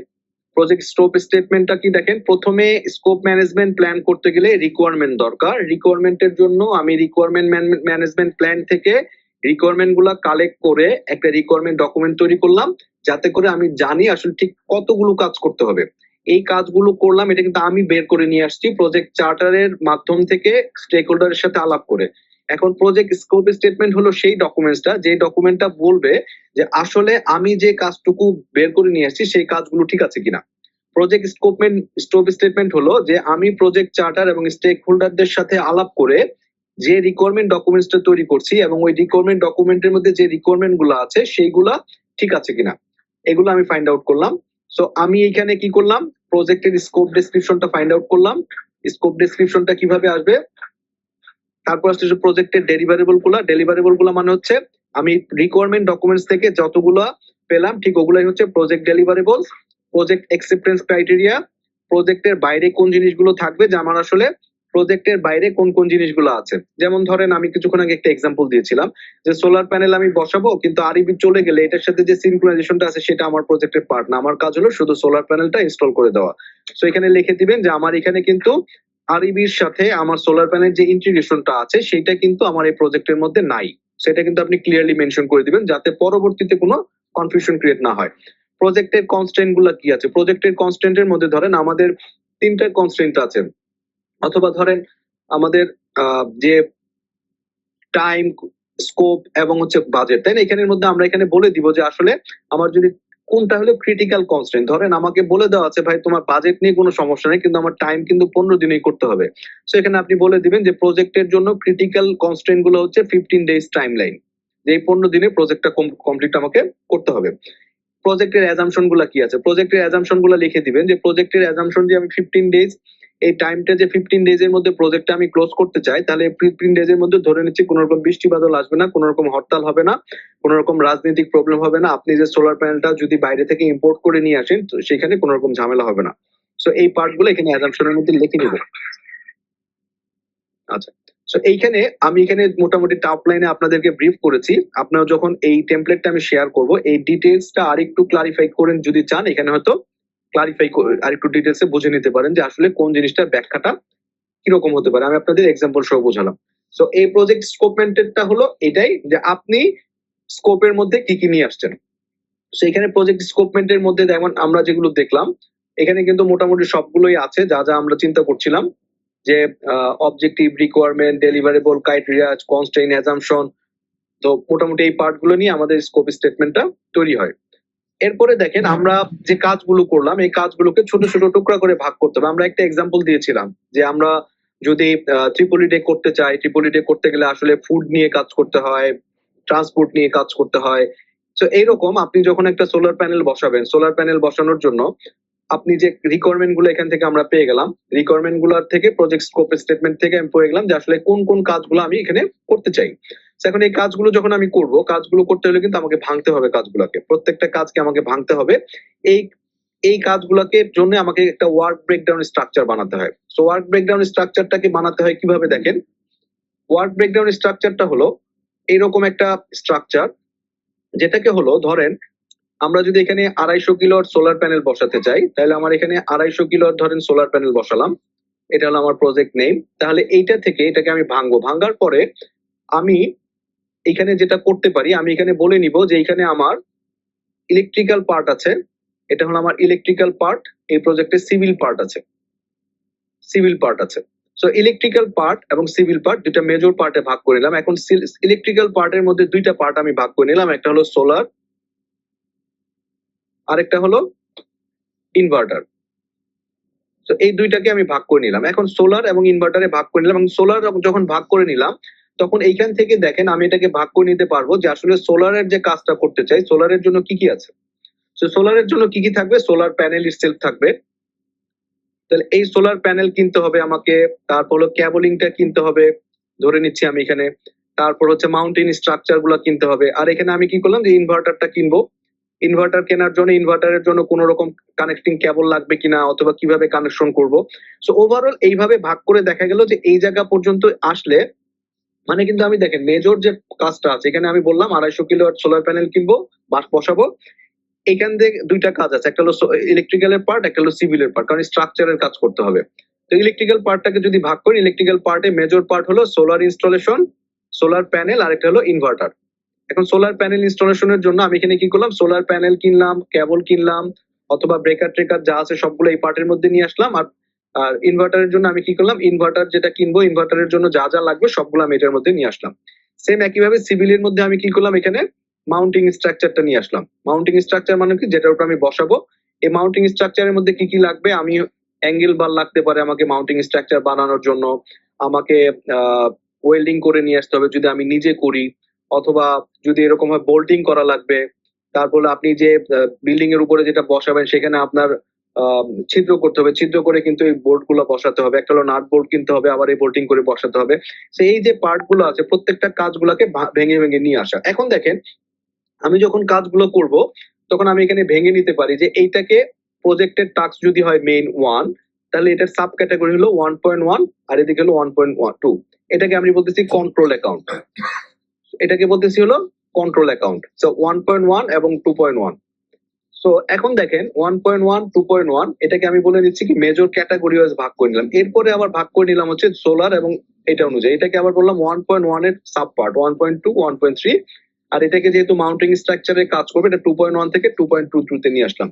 প্রজেক্ট স্কোপ স্টেটমেন্টটা কি, দেখেন প্রথমে স্কোপ ম্যানেজমেন্ট প্ল্যান করতে গেলে রিকোয়ারমেন্ট দরকার। রিকোয়ারমেন্টের জন্য আমি রিকোয়ারমেন্ট ম্যানেজমেন্ট প্ল্যান থেকে রিকোয়ারমেন্ট গুলা কালেক্ট করে একটা রিকোয়ারমেন্ট ডকুমেন্ট তৈরি করলাম, যাতে করে আমি জানি আসলে ঠিক কতগুলো কাজ করতে হবে। এই কাজগুলো করলাম, এটা কিন্তু আমি বের করে নিয়ে আসছি প্রজেক্ট চার্টারের মাধ্যম থেকে স্টেক হোল্ডারের সাথে আলাপ করে। এখন প্রজেক্ট স্কোপ স্টেটমেন্ট হলো সেই ডকুমেন্টটা, যে ডকুমেন্টটা বলবে যে আসলে আমি যে কাজটুকু বের করে নিয়ে আসছি সেই কাজগুলো ঠিক আছে কিনা। প্রজেক্ট স্কোপ স্টেটমেন্ট হলো যে আমি প্রজেক্ট চার্টার এবং স্টেক হোল্ডারদের সাথে আলাপ করে যে রিকোয়ারমেন্ট ডকুমেন্টসটা তৈরি করছি, এবং ওই রিকোয়ারমেন্ট ডকুমেন্টের মধ্যে যে রিকোয়ারমেন্ট গুলো আছে সেইগুলা ঠিক আছে কিনা, এগুলো আমি ফাইন্ড আউট করলাম। সো আমি এখানে কি করলাম, প্রজেক্টের স্কোপ ডেসক্রিপশনটা ফাইন্ড আউট করলাম। স্কোপ ডেসক্রিপশনটা কিভাবে আসবে, তারপর আসছে প্রজেক্টের ডেলিভারেবল গুলা মানে হচ্ছে আমি রিকোয়ারমেন্ট ডকুমেন্টস থেকে যতগুলো পেলাম ঠিক ওগুলাই হচ্ছে project deliverable. Project acceptance criteria, প্রজেক্টের বাইরে কোন জিনিসগুলো থাকবে, যে আমার আসলে প্রজেক্টের বাইরে কোন কোন জিনিসগুলো আছে। যেমন ধরেন আমি কিছুক্ষণ আগে একটা এক্সাম্পল দিয়েছিলাম যে সোলার প্যানেল আমি বসাবো, কিন্তু আরইবি চলে গেলে এটার সাথে যে সিনক্রোনাইজেশনটা আছে সেটা আমার প্রজেক্টের পার্ট না, আমার কাজ হলো শুধু সোলার প্যানেলটা ইনস্টল করে দেওয়া। সো এখানে লিখে দিবেন যে আমার এখানে কিন্তু আরইবির সাথে আমার সোলার প্যানেল যে ইন্টিগ্রেশনটা আছে সেটা কিন্তু আমার এই প্রজেক্টের মধ্যে নাই। সেটা কিন্তু আপনি ক্লিয়ারলি মেনশন করে দিবেন যাতে পরবর্তীতে কোনো কনফিউশন ক্রিয়েট না হয়। প্রজেক্টের কনস্ট্রেন্ট গুলা কি আছে, প্রজেক্টের কনস্ট্রেন্টের মধ্যে ধরেন আমাদের 3টা কনস্ট্রেন্ট আছে, অথবা ধরেন আমাদের যে টাইম, স্কোপ এবং হচ্ছে বাজেট, তাই না। এখানের মধ্যে আমরা এখানে বলে দিব যে আসলে আমার যদি কোনটা হলো ক্রিটিক্যাল কনস্ট্রেন্ট। ধরেন আমাকে বলে দেওয়া আছে ভাই তোমার বাজেট নিয়ে কোনো সমস্যা নেই, কিন্তু আমার টাইম কিন্তু 15 দিনেই করতে হবে। সো এখানে আপনি বলে দিবেন যে প্রজেক্টের জন্য ক্রিটিক্যাল কনস্ট্রেন্ট গুলো হচ্ছে 15 ডেজ টাইম লাইন, যে এই 15 দিনে প্রজেক্টটা কমপ্লিট আমাকে করতে হবে। প্রজেক্টের অ্যাজাম্পশন গুলা কি আছে, প্রজেক্টের অ্যাজাম্পশন গুলা লিখে দিবেন যে প্রজেক্টের অ্যাজাম্পশন যে আমি 15 ডেজ, এই টাইমটা যে 15 ডেজ এর মধ্যে প্রজেক্টটা আমি ক্লোজ করতে চাই, তাহলে 15 ডেজ এর মধ্যে ধরে নিচ্ছি কোনো রকম বৃষ্টি বাদল আসবে না, কোনো রকম হরতাল হবে না, কোনো রকম রাজনৈতিক প্রবলেম হবে না, আপনি যে সোলার প্যানেলটা যদি বাইরে থেকে ইম্পোর্ট করে নিয়ে আসেন তো সেখানে কোনো রকম ঝামেলা হবে না। সো এই পার্ট গুলো এখানে অ্যাজাম্পশনের মধ্যে লিখে নিব। আচ্ছা, সো এইখানে আমি এখানে মোটামুটি টপ লাইনে আপনাদেরকে ব্রিফ করেছি। আপনারা যখন এই টেমপ্লেটটা আমি শেয়ার করব, এই ডিটেইলসটা আরেকটু ক্লারিফাই করেন যদি চান, এখানে হয়তো ক্লারিফাই আরেকটু ডিটেইলসে বুঝে নিতে পারেন যে আসলে কোন জিনিসটার ব্যাখ্যাটা কিরকম হতে পারে। আমি আপনাদের এক্সাম্পল সহ বোঝালাম। সো এই প্রজেক্ট স্কোপমেন্টটা হলো এটাই যে আপনি স্কোপের মধ্যে কি কি নিয়ে আসছেন। সো এখানে প্রজেক্ট স্কোপমেন্টের মধ্যে যেমন আমরা যেগুলো দেখলাম, এখানে কিন্তু মোটামুটি সবগুলোই আছে যা যা আমরা চিন্তা করছিলাম, যে objective, requirement, deliverable, criteria, constrain, assumption. তো মোটামুটি এই পার্টগুলো নিয়ে আমাদের স্কোপ স্টেটমেন্টটা তৈরি হয়। এরপরে দেখেন আমরা যে কাজগুলো করলাম, এই কাজগুলোকে ছোট ছোট টুকরা করে ভাগ করতে হবে। আমরা একটা এক্সাম্পল দিয়েছিলাম যে আমরা যদি ট্রিপলি ডে করতে চাই, ট্রিপলি ডে করতে গেলে আসলে ফুড নিয়ে কাজ করতে হয়, ট্রান্সপোর্ট নিয়ে কাজ করতে হয়। তো এইরকম আপনি যখন একটা সোলার প্যানেল বসাবেন, সোলার প্যানেল বসানোর জন্য আপনি যে রিকোয়ারমেন্ট গুলো এখান থেকে আমরা পেয়ে গেলাম, রিকোয়ারমেন্ট গুলোর থেকে প্রজেক্ট স্কোপ স্টেটমেন্ট থেকে আমি পেয়ে গেলাম যে আসলে কোন কোন কাজগুলো আমি এখানে করতে চাই। এখন এই কাজগুলো যখন আমি করব, কাজগুলো করতে হলে কিন্তু আমাকে ভাঙতে হবে কাজগুলোকে, প্রত্যেকটা কাজকে আমাকে ভাঙতে হবে। এই এই কাজগুলোকে জন্য আমাকে একটা ওয়ার্ক ব্রেকডাউন স্ট্রাকচার বানাতে হয়। সো ওয়ার্ক ব্রেকডাউন স্ট্রাকচারটাকে বানাতে হয় কিভাবে দেখেন, ওয়ার্ক ব্রেকডাউন স্ট্রাকচারটা হলো এইরকম একটা স্ট্রাকচার, যেটাকে হলো ধরেন আমরা যদি এখানে 250 কিলোর সোলার প্যানেল বসাতে চাই, তাহলে আমার এখানে 250 কিলোর ধরেন সোলার প্যানেল বসালাম, এটা হলো আমার প্রজেক্ট নেম। তাহলে এইটা থেকে এটাকে আমি ভাঙবো, ভাঙার পরে আমি এখানে যেটা করতে পারি, আমি এখানে বলে নিব যে এখানে আমার ইলেকট্রিক্যাল পার্ট আছে, এটা হলো আমার ইলেকট্রিক্যাল পার্ট, এই প্রজেক্টে সিভিল পার্ট আছে, সিভিল পার্ট আছে। সো ইলেকট্রিক্যাল পার্ট এবং সিভিল পার্ট দুটা মেজর পার্টে ভাগ করে নিলাম। এখন ইলেকট্রিক্যাল পার্টের মধ্যে দুইটা পার্ট আমি ভাগ করে নিলাম, একটা হলো সোলার, আরেকটা হলো ইনভার্টার। তো এই দুইটাকে আমি ভাগ করে নিলাম। এখন সোলার এবং ইনভার্টারে ভাগ করে নিলাম, এবং সোলার যখন ভাগ করে নিলাম তখন এইখান থেকে দেখেন আমি এটাকে ভাগ করে নিতে পারবো যে আসলে সোলারের যে কাজটা করতে চাই, সোলারের জন্য কি কি আছে। তো সোলারের জন্য কি কি থাকবে, সোলার প্যানেল ইটসেলফ থাকবে, তাহলে এই সোলার প্যানেল কিনতে হবে আমাকে, তারপর হলো ক্যাবলিংটা কিনতে হবে, ধরে নিচ্ছি আমি এখানে, তারপর হচ্ছে মাউন্টেন স্ট্রাকচার গুলো কিনতে হবে। আর এখানে আমি কি করলাম যে ইনভার্টারটা কিনবো, ইনভার্টার কেনার জন্য ইনভার্টারের জন্য কোন রকম কানেক্টিং কেবল লাগবে কিনা অথবা কিভাবে কানেকশন করব। সো ওভারঅল এইভাবে ভাগ করে দেখা গেল যে এই জায়গা পর্যন্ত আসলে মানে কিন্তু আমি দেখেন মেজর যে কাজটা আছে, এখানে আমি বললাম 250 কিলো সোলার প্যানেল কিনবো, বাস বসাবো। এখান থেকে দুইটা কাজ আছে, একটা হলো ইলেকট্রিক্যালের পার্ট, একটা হলো সিভিলের পার্ট, কারণ স্ট্রাকচারের কাজ করতে হবে। তো ইলেকট্রিক্যাল পার্টটাকে যদি ভাগ করি, ইলেকট্রিক্যাল পার্টে মেজর পার্ট হলো সোলার ইনস্টলেশন, সোলার প্যানেল, আর একটা হলো ইনভার্টার। এখন সোলার প্যানেল ইনস্টলেশনের জন্য আমি এখানে কি করলাম, সোলার প্যানেল কিনলাম, কেবল কিনলাম, অথবা ব্রেকার ট্রেকার যা আছে সবগুলো এই পার্টের মধ্যে নিয়ে আসলাম। আর আর ইনভার্টারের জন্য আমি কি করলাম, ইনভার্টার যেটা কিনবো, ইনভার্টারের জন্য যা যা লাগবে সবগুলো আমি এটার মধ্যে নিয়ে আসলাম। সেম একইভাবে সিভিলের মধ্যে আমি কি করলাম, এখানে মাউন্টিং স্ট্রাকচারটা নিয়ে আসলাম। মাউন্টিং স্ট্রাকচার মানে কি, যেটার উপর আমি বসাবো। এই মাউন্টিং স্ট্রাকচারের মধ্যে কি কি লাগবে, আমি অ্যাঙ্গেল বার লাগতে পারে আমাকে মাউন্টিং স্ট্রাকচার বানানোর জন্য, আমাকে ওয়েল্ডিং করে নিয়ে আসতে হবে যদি আমি নিজে করি, অথবা যদি এরকম হয় বোল্টিং করা লাগবে। তারপরে আপনি যে বিল্ডিং এর উপরে যেটা বসাবেন সেখানে আপনার ছিদ্র করতে হবে, ছিদ্র করে কিন্তু এই বোর্ড গুলো বসাতে হবে, একটা হলো নাট বোর্ড কিনতে হবে, আবার এই বোল্টিং করে বসাতে হবে। তো এই যে পার্ট গুলো আছে প্রত্যেকটা কাজগুলোকে ভেঙে ভেঙে নিয়ে আসা। এখন দেখেন আমি যখন কাজগুলো করব তখন আমি এখানে ভেঙে নিতে পারি যে এইটাকে প্রজেক্টের টাস্ক যদি হয় মেইন 1, তাহলে এটার সাব ক্যাটাগরি হলো 1.1, আর এদিকে হলো 1.2। এটাকে আমি বলতেছি কন্ট্রোল অ্যাকাউন্ট, এটাকে বলতেছি হলো কন্ট্রোল অ্যাকাউন্ট। সো 1.1 এবং 2.1। সো এখন দেখেন 1.1 2.1 এটাকে আমি বলে দিচ্ছি কি মেজর ক্যাটাগরি ওয়াইজ ভাগ করে নিলাম। এরপরে আবার ভাগ করে নিলাম হচ্ছে সোলার এবং এটা অনুযায়ী, এটাকে আবার বললাম 1.1 এর সাব পার্ট 1.2 1.3। আর এটাকে যেহেতু মাউন্টিং স্ট্রাকচারে কাজ করবে, এটা 2.1 থেকে 2.22 তে নিয়ে আসলাম।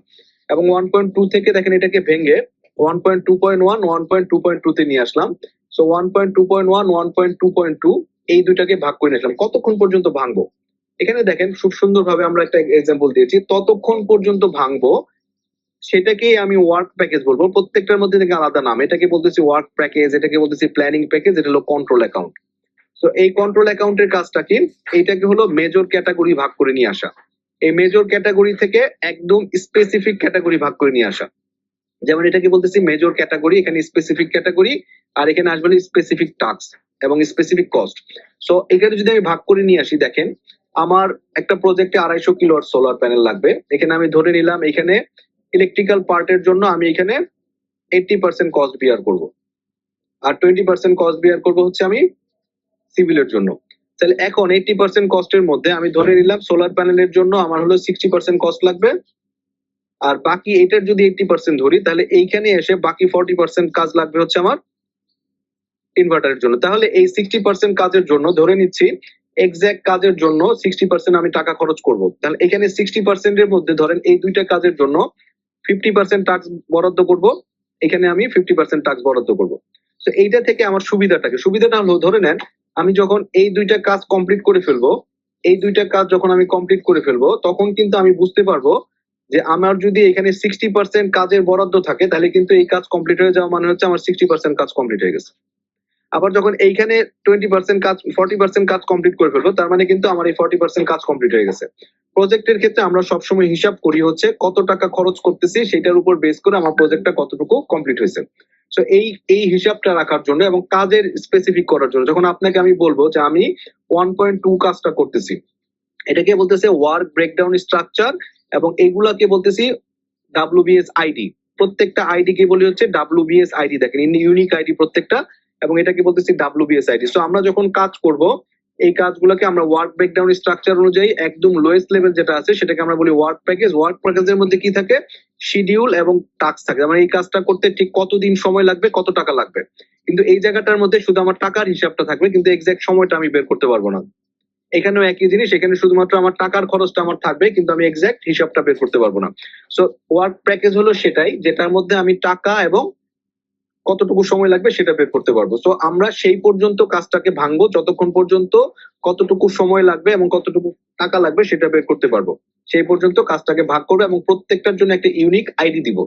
এবং 1.2 থেকে দেখেন এটাকে ভেঙে 1.2.1 1.2.2 তে নিয়ে আসলাম। সো 1.2.1 1.2.2 এই দুইটাকে ভাগ করে নিয়ে আসলাম। কতক্ষণ পর্যন্ত ভাঙবো, এখানে দেখেন খুব সুন্দরভাবে আমরা একটা এক্সাম্পল দিয়েছি, ততক্ষণ পর্যন্ত ভাঙবো সেটাকেই আমি ওয়ার্ক প্যাকেজ বলবো। প্রত্যেকটার মধ্যে থেকে আলাদা নাম, এটাকে বলতেছি ওয়ার্ক প্যাকেজ, এটাকে বলতেছি প্ল্যানিং প্যাকেজ, এটা হলো কন্ট্রোল অ্যাকাউন্ট। তো এই কন্ট্রোল অ্যাকাউন্টের কাজটা কি, এইটাকে হলো মেজর ক্যাটাগরি ভাগ করে নিয়ে আসা। এই মেজর ক্যাটাগরি থেকে একদম স্পেসিফিক ক্যাটাগরি ভাগ করে নিয়ে আসা। যেমন এটাকে বলতেছি মেজর ক্যাটাগরি, এখানে স্পেসিফিক ক্যাটাগরি, আর এখানে আসবে স্পেসিফিক টাস্ক এবং স্পেসিফিক কস্ট। সো এখানে যদি আমি ভাগ করে নিয়ে আসি, দেখেন আমার একটা প্রজেক্টে 250 কিলোওয়াট সোলার প্যানেল লাগবে। এখানে আমি ধরে নিলাম এখানে ইলেকট্রিক্যাল পার্টের জন্য আমি এখানে 80% কস্ট বিয়ার করব, আর 20% কস্ট বিয়ার করব হচ্ছে আমি সিভিলের জন্য। তাহলে এখন 80% কস্টের মধ্যে আমি ধরে নিলাম সোলার প্যানেলের জন্য আমার হলো 60% কস্ট লাগবে, আর বাকি এটার যদি 80% ধরি তাহলে এইখানে এসে বাকি 40% কাজ লাগবে হচ্ছে আমার ইনভার্টারের জন্য। তাহলে এই 60% কাজের জন্য ধরে নিচ্ছি এক্সাক্ট কাজের জন্য 60% আমি টাকা খরচ করব। তাহলে এখানে 60% এর মধ্যে ধরেন এই দুইটা কাজের জন্য 50% টাক্স বরাদ্দ করব, এখানে আমি 50% টাক্স বরাদ্দ করব। তো এইটা থেকে আমার সুবিধাটা হলো, ধরে নেন আমি যখন এই দুইটা কাজ কমপ্লিট করে ফেলবো, এই দুইটা কাজ যখন আমি কমপ্লিট করে ফেলবো তখন কিন্তু আমি বুঝতে পারবো যে আমার যদি এখানে 60% কাজের বরাদ্দ থাকে তাহলে কিন্তু এই কাজ কমপ্লিট হয়ে যাওয়া মানে হচ্ছে আমার 60% কাজ কমপ্লিট হয়ে গেছে। আবার যখন এইখানে 20% কাজ 40% কাজ কমপ্লিট করে ফেলবো তার মানে কিন্তু আমার এই 40% কাজ কমপ্লিট হয়ে গেছে। প্রজেক্টের ক্ষেত্রে আমরা সবসময় হিসাব করি হচ্ছে কত টাকা খরচ করতেছি সেটার উপর বেস করে আমার প্রজেক্টটা কতটুকু কমপ্লিট হয়েছে। সো এই হিসাবটা রাখার জন্য এবং কাজের স্পেসিফিক করার জন্য যখন আপনাকে আমি বলবো যে আমি 1.2 কাজটা করতেছি, এটাকে বলতেছে ওয়ার্ক ব্রেকডাউন স্ট্রাকচার, এবং এইগুলাকে বলতেছি ডাব্লিউবিএস আইডি। প্রত্যেকটা আইডি কে বলি হচ্ছে ডাব্লিউবিএস আইডি, দেখেন ইউনিক আইডি প্রত্যেকটা, এবং এটাকে বলতেছি ডাব্লিউবিএস আইডি। সো আমরা যখন কাজ করব এই কাজগুলোকে আমরা ওয়ার্ক ব্রেকডাউন স্ট্রাকচার অনুযায়ী একদম লোয়েস্ট লেভেল যেটা আছে সেটাকে আমরা বলি ওয়ার্ক প্যাকেজ। ওয়ার্ক প্যাকেজের মধ্যে কি থাকে, শিডিউল এবং টাস্ক থাকে, মানে এই কাজটা করতে ঠিক কতদিন সময় লাগবে, কত টাকা লাগবে। কিন্তু এই জায়গাটার মধ্যে শুধু আমার টাকার হিসাবটা থাকবে, কিন্তু এক্সাক্ট সময়টা আমি বের করতে পারবো না। এখানেও একই জিনিস, এখানে শুধুমাত্র আমার টাকার খরচটা আমার থাকবে কিন্তু আমি এক্সাক্ট হিসাবটা বের করতে পারবো না। সো ওয়ার্ক প্যাকেজ হলো সেটাই যেটার মধ্যে আমি টাকা এবং কতটুকু সময় লাগবে সেটা বের করতে পারবো। সো আমরা সেই পর্যন্ত কাজটাকে ভাঙবো যতক্ষণ পর্যন্ত কতটুকু সময় লাগবে এবং কতটুকু টাকা লাগবে সেটা বের করতে পারবো, সেই পর্যন্ত কাজটাকে ভাগ করবো এবং প্রত্যেকটার জন্য একটা ইউনিক আইডি দিব।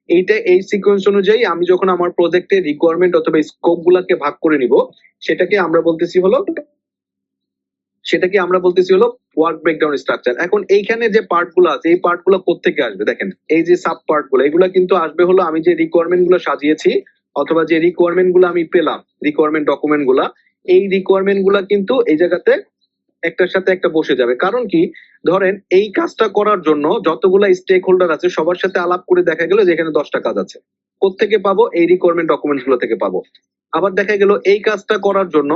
এইটা এই সিকোয়েন্স অনুযায়ী আমি যখন আমার প্রজেক্টের রিকোয়ারমেন্ট অথবা স্কোপ গুলাকে ভাগ করে নিব সেটাকে আমরা বলতেছি হলো ওয়ার্ক ব্রেকডাউন স্ট্রাকচার। এখন এইখানে যে পার্ট গুলো আছে এই পার্ট গুলো কোত্থেকে আসবে, দেখেন এই যে সাব পার্ট গুলো এগুলো কিন্তু আসবে হলো আমি যে রিকোয়ারমেন্ট গুলো সাজিয়েছি অথবা যে রিকোয়ারমেন্ট গুলো আমি পেলাম, রিকোয়ারমেন্ট ডকুমেন্ট গুলা, এই রিকোয়ারমেন্ট গুলা কিন্তু এই জায়গাতে একটার সাথে একটা বসে যাবে। কারণ কি, ধরেন এই কাজটা করার জন্য যতগুলা স্টেক হোল্ডার আছে সবার সাথে আলাপ করে দেখা গেল যে এখানে 10টা কাজ আছে, কোত্থেকে পাবো, এই রিকোয়ারমেন্ট ডকুমেন্টস গুলো থেকে পাবো। আবার দেখা গেল এই কাজটা করার জন্য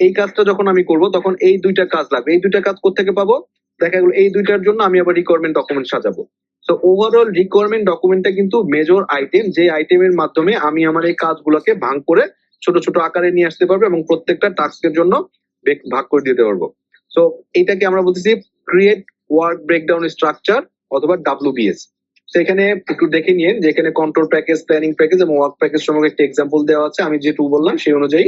এই কাজটা যখন আমি করব তখন এই দুইটা কাজ লাগবে, এই দুইটা কাজ কোত্থেকে পাবো, দেখা গেল এই দুইটার জন্য আমি আবার রিকোয়ারমেন্ট ডকুমেন্ট সাজাবো। তো ওভারঅল রিকোয়ারমেন্ট ডকুমেন্টটা কিন্তু মেজর আইটেম, যে আইটেমের মাধ্যমে আমি আমার এই কাজগুলোকে ভাগ করে ছোট ছোট আকারে নিয়ে আসতে পারবো এবং প্রত্যেকটা টাস্কের জন্য ভাগ করে দিতে পারবো। সো এটাকে আমরা বলতেছি ক্রিয়েট ওয়ার্ক ব্রেকডাউন স্ট্রাকচার অথবা ডাব্লিউবিএস। সেখানে একটু দেখে নিন যে এখানে কন্ট্রোল প্যাকেজ, প্ল্যানিং প্যাকেজ এবং ওয়ার্ক প্যাকেজ সম্পর্কে একটা এক্সাম্পল দেওয়া আছে, আমি যেটুকু বললাম সেই অনুযায়ী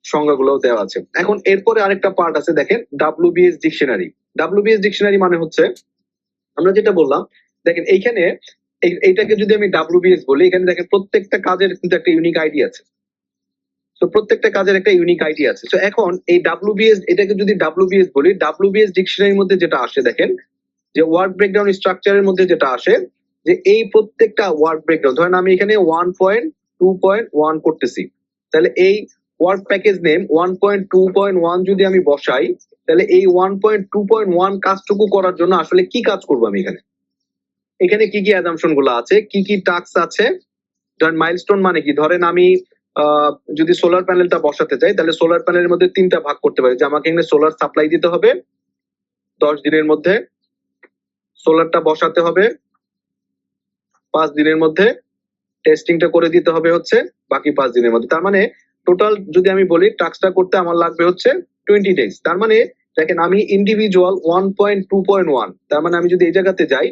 সংজ্ঞাগুলো দেওয়া আছে। এখন এরপরে আরেকটা পার্ট আছে, দেখেন ডাব্লিউবিএস ডিকশনারি। ডাব্লিউবিএস ডিকশনারি মানে হচ্ছে আমরা যেটা বললাম, দেখেন এইখানে এইটাকে যদি আমি ডাব্লিউবিএস বলি, এখানে দেখেন প্রত্যেকটা কাজের কিন্তু একটা ইউনিক আইডি আছে। তো প্রত্যেকটা কাজের একটা ইউনিক আইডি আছে। তো এখন এই ডাব্লিউবিএস, এটাকে যদি ডাব্লিউবিএস বলি, ডাব্লিউবিএস ডিকশনারির মধ্যে যেটা আসে দেখেন যে ওয়ার্ক ব্রেকডাউন স্ট্রাকচারের মধ্যে যেটা আসে যে এই প্রত্যেকটা ওয়ার্ক ব্রেকডাউন, ধরেন আমি এখানে 1.2.1 করতেছি, তাহলে এই ওয়ার্ক প্যাকেজ নেম 1.2.1 যদি আমি বসাই তাহলে এই 1.2.1 কাজটুকু করার জন্য আসলে কি কাজ করবো আমি এখানে, এখানে কি কি অ্যাজাম্পশন গুলো আছে, কি কি টাস্ক আছে। ধরেন মাইলস্টোন মানে কি, ধরেন আমি যদি সোলার প্যানেলটা বসাতে চাই তাহলে সোলার প্যানেলের মধ্যে 3টা ভাগ করতে পারি, যে আমাকে এখানে সোলার সাপ্লাই দিতে হবে 10 দিনের মধ্যে, সোলারটা বসাতে হবে 5 দিনের মধ্যে, টেস্টিংটা করে দিতে হবে হচ্ছে বাকি 5 দিনের মধ্যে। তার মানে টোটাল যদি আমি বলি টাস্কটা করতে আমার লাগবে হচ্ছে 20 ডেজ। তার মানে দেখেন আমি ইন্ডিভিজুয়াল 1.2.1, তার মানে আমি যদি এই জায়গাতে যাই,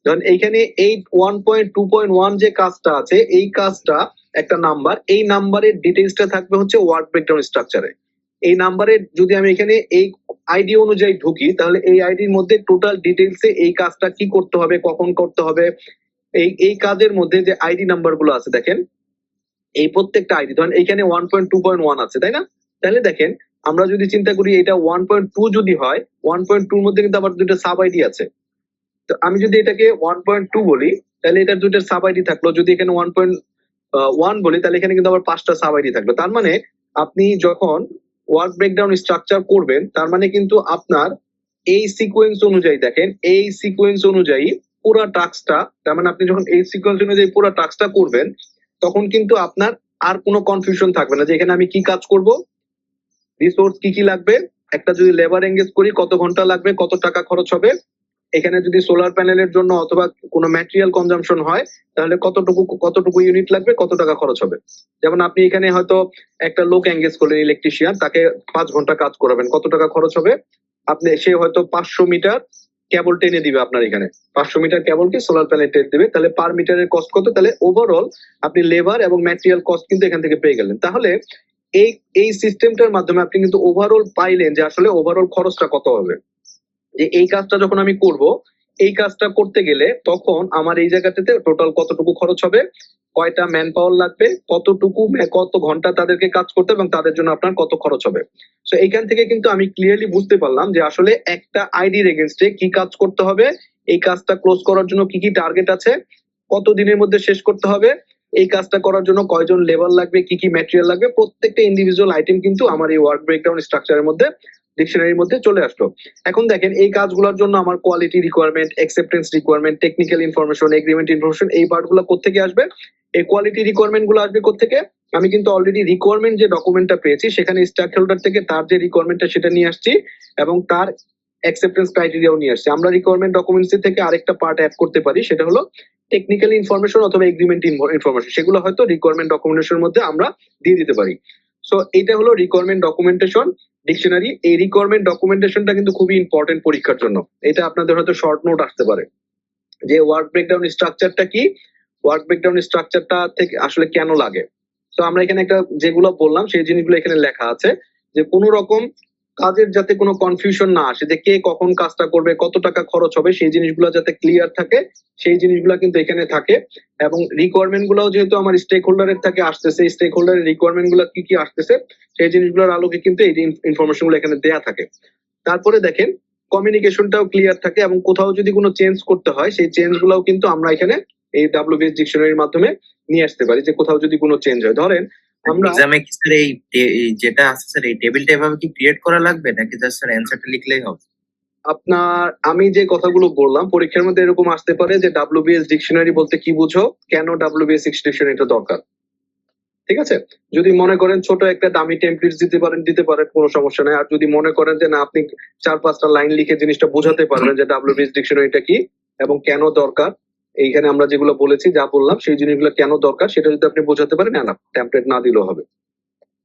ধরেন এইখানে এই 1.2.1 যে কাজটা আছে এই কাজটা একটা নাম্বার, এই নাম্বারের ডিটেইলসটা থাকবে হচ্ছে ওয়ার্ক ব্রেকডাউন স্ট্রাকচারে। এই নাম্বারে যদি আমি এখানে এই আইডি অনুযায়ী ঢুকি, তাহলে এই আইডির মধ্যে টোটাল ডিটেলসে এই কাজটা কি করতে হবে, কখন করতে হবে, এই কাজের মধ্যে যে আইডি নাম্বার গুলো আছে দেখেন, এই প্রত্যেকটা আইডি ধরেন এখানে 1.2.1 আছে তাই না? তাহলে দেখেন আমরা যদি চিন্তা করি এটা 1.2 যদি হয়, 1.2 এর মধ্যে কিন্তু আবার দুটো সাব আইডি আছে। তো আমি যদি এটাকে 1.2 বলি, তাহলে এটার দুটো সাব আইডি থাকলো। যদি এখানে 1.1 বলি, তাহলে এখানে কিন্তু আবার 5টা সাব আইডি থাকলো। তার মানে আপনি যখন ওয়ার্ক ব্রেকডাউন স্ট্রাকচার করবেন, তার মানে কিন্তু আপনার এই সিকোয়েন্স অনুযায়ী দেখেন, এই সিকোয়েন্স অনুযায়ী পুরো টাস্কটা, তার মানে আপনি যখন এই সিকোয়েন্স অনুযায়ী পুরো টাস্কটা করবেন, তখন কিন্তু আপনার আর কোনো কনফিউশন থাকবে না যে এখানে আমি কি কাজ করব, রিসোর্স কি কি লাগবে, একটা যদি লেবার এঙ্গেজ করি কত ঘন্টা লাগবে, কত টাকা খরচ হবে, এখানে যদি সোলার প্যানেলের জন্য অথবা কোনো ম্যাটেরিয়াল কনজাম্পশন হয় তাহলে কতটুকু ইউনিট লাগবে, কত টাকা খরচ হবে। যেমন আপনি এখানে হয়তো একটা লোক এঙ্গেজ করলেন, ইলেকট্রিশিয়ান, তাকে 5 ঘন্টা কাজ করাবেন, কত টাকা খরচ হবে, আপনি সে হয়তো 500 মিটার কেবল টেনে দিবে আপনার এখানে, 500 মিটার কেবলকে সোলার প্যানেল টেনে দিবে, তাহলে পার মিটারের কস্ট কত, তাহলে ওভারঅল আপনি লেবার এবং ম্যাটেরিয়াল কস্ট কিন্তু এখান থেকে পেয়ে গেলেন। তাহলে এই এই সিস্টেমটার মাধ্যমে আপনি কিন্তু ওভারঅল পাইলেন যে আসলে ওভারঅল খরচটা কত হবে। যে এই কাজটা যখন আমি করব, এই কাজটা করতে গেলে তখন আমার এই জায়গাটাতে টোটাল কতটুকু খরচ হবে, কয়টা ম্যান পাওয়ার লাগবে, কত ঘন্টা তাদেরকে কাজ করতে, এবং তাদের জন্য আপনার কত খরচ হবে। তো এইখান থেকে কিন্তু আমি ক্লিয়ারলি বুঝতে পারলাম যে আসলে একটা আইডির এগেনস্টে কি কাজ করতে হবে, এই কাজটা ক্লোজ করার জন্য কি কি টার্গেট আছে, কত দিনের মধ্যে শেষ করতে হবে, এই কাজটা করার জন্য কয়জন লেবার লাগবে, কি কি ম্যাটেরিয়াল লাগবে, প্রত্যেকটা ইন্ডিভিজুয়াল আইটেম কিন্তু আমার এই ওয়ার্ক ব্রেকডাউন স্ট্রাকচারের মধ্যে, ডিকশনারির মধ্যে চলে আসলো। এখন দেখেন এই কাজগুলোর জন্য আমার quality requirement, acceptance requirement, technical information, agreement information, এই পার্টগুলো কোত্থেকে আসবে, এই কোয়ালিটি রিকোয়ারমেন্ট গুলো আসবে কোত্থেকে, আমি কিন্তু অলরেডি রিকোয়ারমেন্ট যে ডকুমেন্টটা পেয়েছি সেখানে স্টেক হোল্ডার থেকে তার যে রিকোয়ারমেন্টটা সেটা নিয়ে আসছি, এবং তার অ্যাকসেপ্টেন্স ক্রাইটেরিয়াও নিয়ে আসছি। আমরা রিকোয়ারমেন্ট ডকুমেন্টস থেকে আরেকটা পার্ট অ্যাড করতে পারি, সেটা হলো টেকনিক্যাল ইনফরমেশন অথবা এগ্রিমেন্ট ইনফরমেশন, সেগুলো হয়তো রিকোয়ারমেন্ট ডকুমেন্টেশনের মধ্যে আমরা দিয়ে দিতে পারি। সো এটা হলো রিকোয়ারমেন্ট ডকুমেন্টেশন ডিকশনারি। এই রিকোয়ারমেন্ট ডকুমেন্টেশনটা কিন্তু খুবই ইম্পর্টেন্ট পরীক্ষার জন্য। এটা আপনাদের হয়তো শর্ট নোট আসতে পারে যে ওয়ার্ক ব্রেকডাউন স্ট্রাকচারটা কি, ওয়ার্ক ব্রেকডাউন স্ট্রাকচারটা থেকে আসলে কেন লাগে। তো আমরা এখানে একটা যেগুলো বললাম সেই জিনিসগুলো এখানে লেখা আছে, যে কোনো রকম কাজের যাতে কোনো কনফিউশন না আসে, যে কে কখন কাজটা করবে, কত টাকা খরচ হবে, সেই জিনিসগুলো যাতে ক্লিয়ার থাকে, সেই জিনিসগুলো কিন্তু এখানে থাকে। এবং রিকোয়ারমেন্ট গুলো যেহেতু আমার স্টেক হোল্ডারের থেকে আসতেছে, স্টেক হোল্ডারের রিকোয়ারমেন্ট গুলো কি কি আসতেছে সেই জিনিসগুলোর আলোকে কিন্তু এই ইনফরমেশন গুলো এখানে দেয়া থাকে। তারপরে দেখেন কমিউনিকেশনটাও ক্লিয়ার থাকে, এবং কোথাও যদি কোনো চেঞ্জ করতে হয় সেই চেঞ্জ গুলাও কিন্তু আমরা এখানে এই ডাব্লিউবিএস ডিকশনারির মাধ্যমে নিয়ে আসতে পারি, যে কোথাও যদি কোনো চেঞ্জ হয়। ধরেন আমরা এক্সামে কি স্যার এই যেটা আছে স্যার, এই টেবিলটা এভাবে কি ক্রিয়েট করা লাগবে নাকি জাস্ট স্যার অ্যানসারটা লিখলেই হবে? আপনার আমি যে কথাগুলো বললাম পরীক্ষার মধ্যে এরকম আসতে পারে যে ডাব্লিউবিএস ডিকশনারি বলতে কি বুঝো, কেন ডাব্লিউবিএস ডিকশনারিটা দরকার। ঠিক আছে, যদি মনে করেন ছোট একটা দামি টেমপ্লেট দিতে পারেন কোনো সমস্যা নাই। আর যদি মনে করেন যে না আপনি 4-5টা লাইন লিখে জিনিসটা বোঝাতে পারবেন যে ডাব্লিউবিএস ডিকশনারিটা কি এবং কেন দরকার, এইখানে আমরা যেগুলো বলেছি যা বললাম সেই জিনিসগুলো কেন দরকার সেটা যদি আপনি বোঝাতে পারেন, না টেমপ্লেট না দিলেও হবে।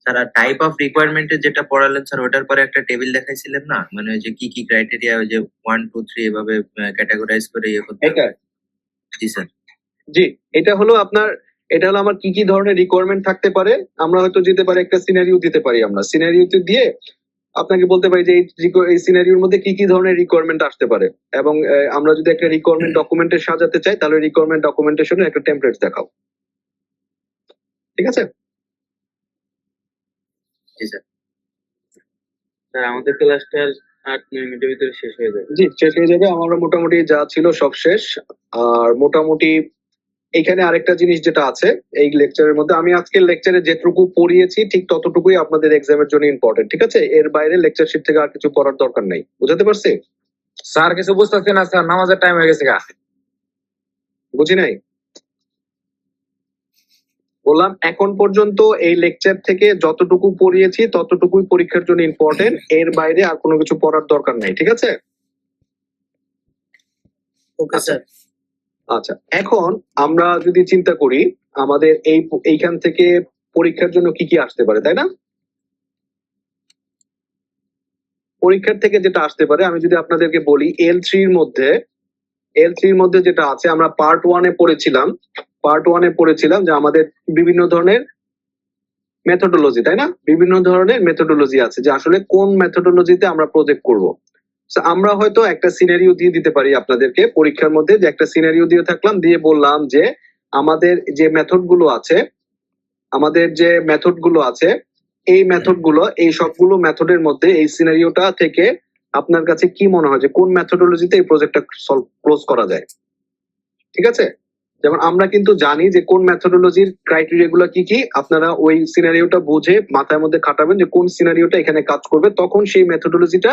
স্যার টাইপ অফ রিকোয়ারমেন্টে যেটা পড়ালেন স্যার, ওটার পরে একটা টেবিল দেখাইছিলেন না, মানে ওই যে কি কি ক্রাইটেরিয়া, ওই যে 1 2 3 এভাবে ক্যাটাগরাইজ করে ইয়ে করতে এটা হবে। জি স্যার। জি, এটা হলো আমার কি কি ধরনের রিকোয়ারমেন্ট থাকতে পারে। আমরা হয়তো যেতে পারি একটা সিনারিও দিতে পারি, আমরা সিনারিওতে দিয়ে আপনাকে বলতে পারি যে এই সিনারিওর মধ্যে কি কি ধরনের রিকোয়ারমেন্ট আসতে পারে, এবং আমরা যদি একটা রিকোয়ারমেন্ট ডকুমেন্টে সাজাতে চাই তাহলে রিকোয়ারমেন্ট ডকুমেন্টেশনে একটা টেমপ্লেট দেখাও। ঠিক আছে জি স্যার। স্যার আমাদের ক্লাসটা 8-9 মিনিটের ভিতরে শেষ হয়ে যাবে। জি, শেষ হয়ে যাবে। আমরা মোটামুটি যা ছিল সব শেষ। আর মোটামুটি এখানে আরেকটা জিনিস যেটা আছে এই লেকচারের মধ্যে, আমি আজকের লেকচারে যেটুকু পড়িয়েছি ঠিক ততটুকুই আপনাদের এক্সামের জন্য ইম্পর্টেন্ট। ঠিক আছে, এর বাইরে লেকচার শিট থেকে আর কিছু পড়ার দরকার নেই। বুঝাতে পারছি? স্যার কিছু বুঝতেছি না স্যার, নামাজের টাইম হয়ে গেছে গা। বুঝি নাই? বললাম এখন পর্যন্ত এই লেকচার থেকে যতটুকু পড়িয়েছি ততটুকুই পরীক্ষার জন্য ইম্পর্টেন্ট, এর বাইরে আর কোনো কিছু পড়ার দরকার নেই। ঠিক আছে? Okay sir. আচ্ছা, এখন আমরা যদি চিন্তা করি আমাদের এইখান থেকে পরীক্ষার জন্য কি কি আসতে পারে, তাই না? পরীক্ষার থেকে যেটা আসতে পারে আমি যদি আপনাদেরকে বলি L3 এর মধ্যে যেটা আছে, আমরা পার্ট ওয়ানে পড়েছিলাম যে আমাদের বিভিন্ন ধরনের মেথোডোলজি, তাই না? বিভিন্ন ধরনের মেথোডোলজি আছে যে আসলে কোন মেথোডোলজিতে আমরা প্রজেক্ট করব। So, আমরা হয়তো একটা সিনারিও দিয়ে দিতে পারি আপনাদেরকে পরীক্ষার মধ্যে, যে একটা সিনারিও দিয়ে থাকলাম, দিয়ে বললাম যে আমাদের যে মেথড গুলো আছে, এই মেথড গুলো, এই সবগুলো মেথডের মধ্যে এই সিনারিওটা থেকে আপনার কাছে কি মনে হয় যে কোন মেথোডোলজিতে এই প্রজেক্টটা ক্লোজ করা যায়? ঠিক আছে, যেমন আমরা কিন্তু জানি যে কোন মেথোডোলজির ক্রাইটেরিয়া গুলো কি কি, আপনারা ওই সিনারিওটা বুঝে মাথার মধ্যে খাটাবেন যে কোন সিনারিওটা এখানে কাজ করবে, তখন সেই মেথোডোলজিটা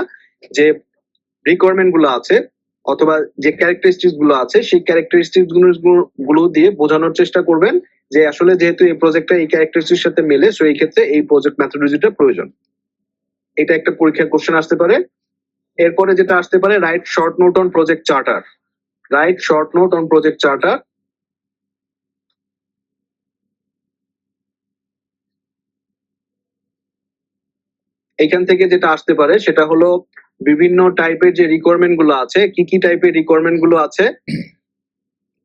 যে রিকোয়ারমেন্ট গুলো আছে অথবা যে ক্যারেক্টারিস্টিক্স গুলো আছে সেই ক্যারেক্টারিস্টিক্স গুলো দিয়ে বোঝানোর চেষ্টা করবেন যে আসলে যেহেতু এই প্রজেক্টটা এই ক্যারেক্টারিস্টিক্স সাথে মেলে, সো এই ক্ষেত্রে এই প্রজেক্ট মেথোডোলজিটা প্রয়োজন। এটা একটা পরীক্ষার কোশ্চেন আসতে পারে। এরপরে যেটা আসতে পারে, right short note on project charter. Right short note on project charter. এখান থেকে যেটা আসতে পারে সেটা হলো বিভিন্ন টাইপের যে রিকোয়ারমেন্ট গুলো আছে, কি কি টাইপের রিকোয়ারমেন্ট গুলো আছে,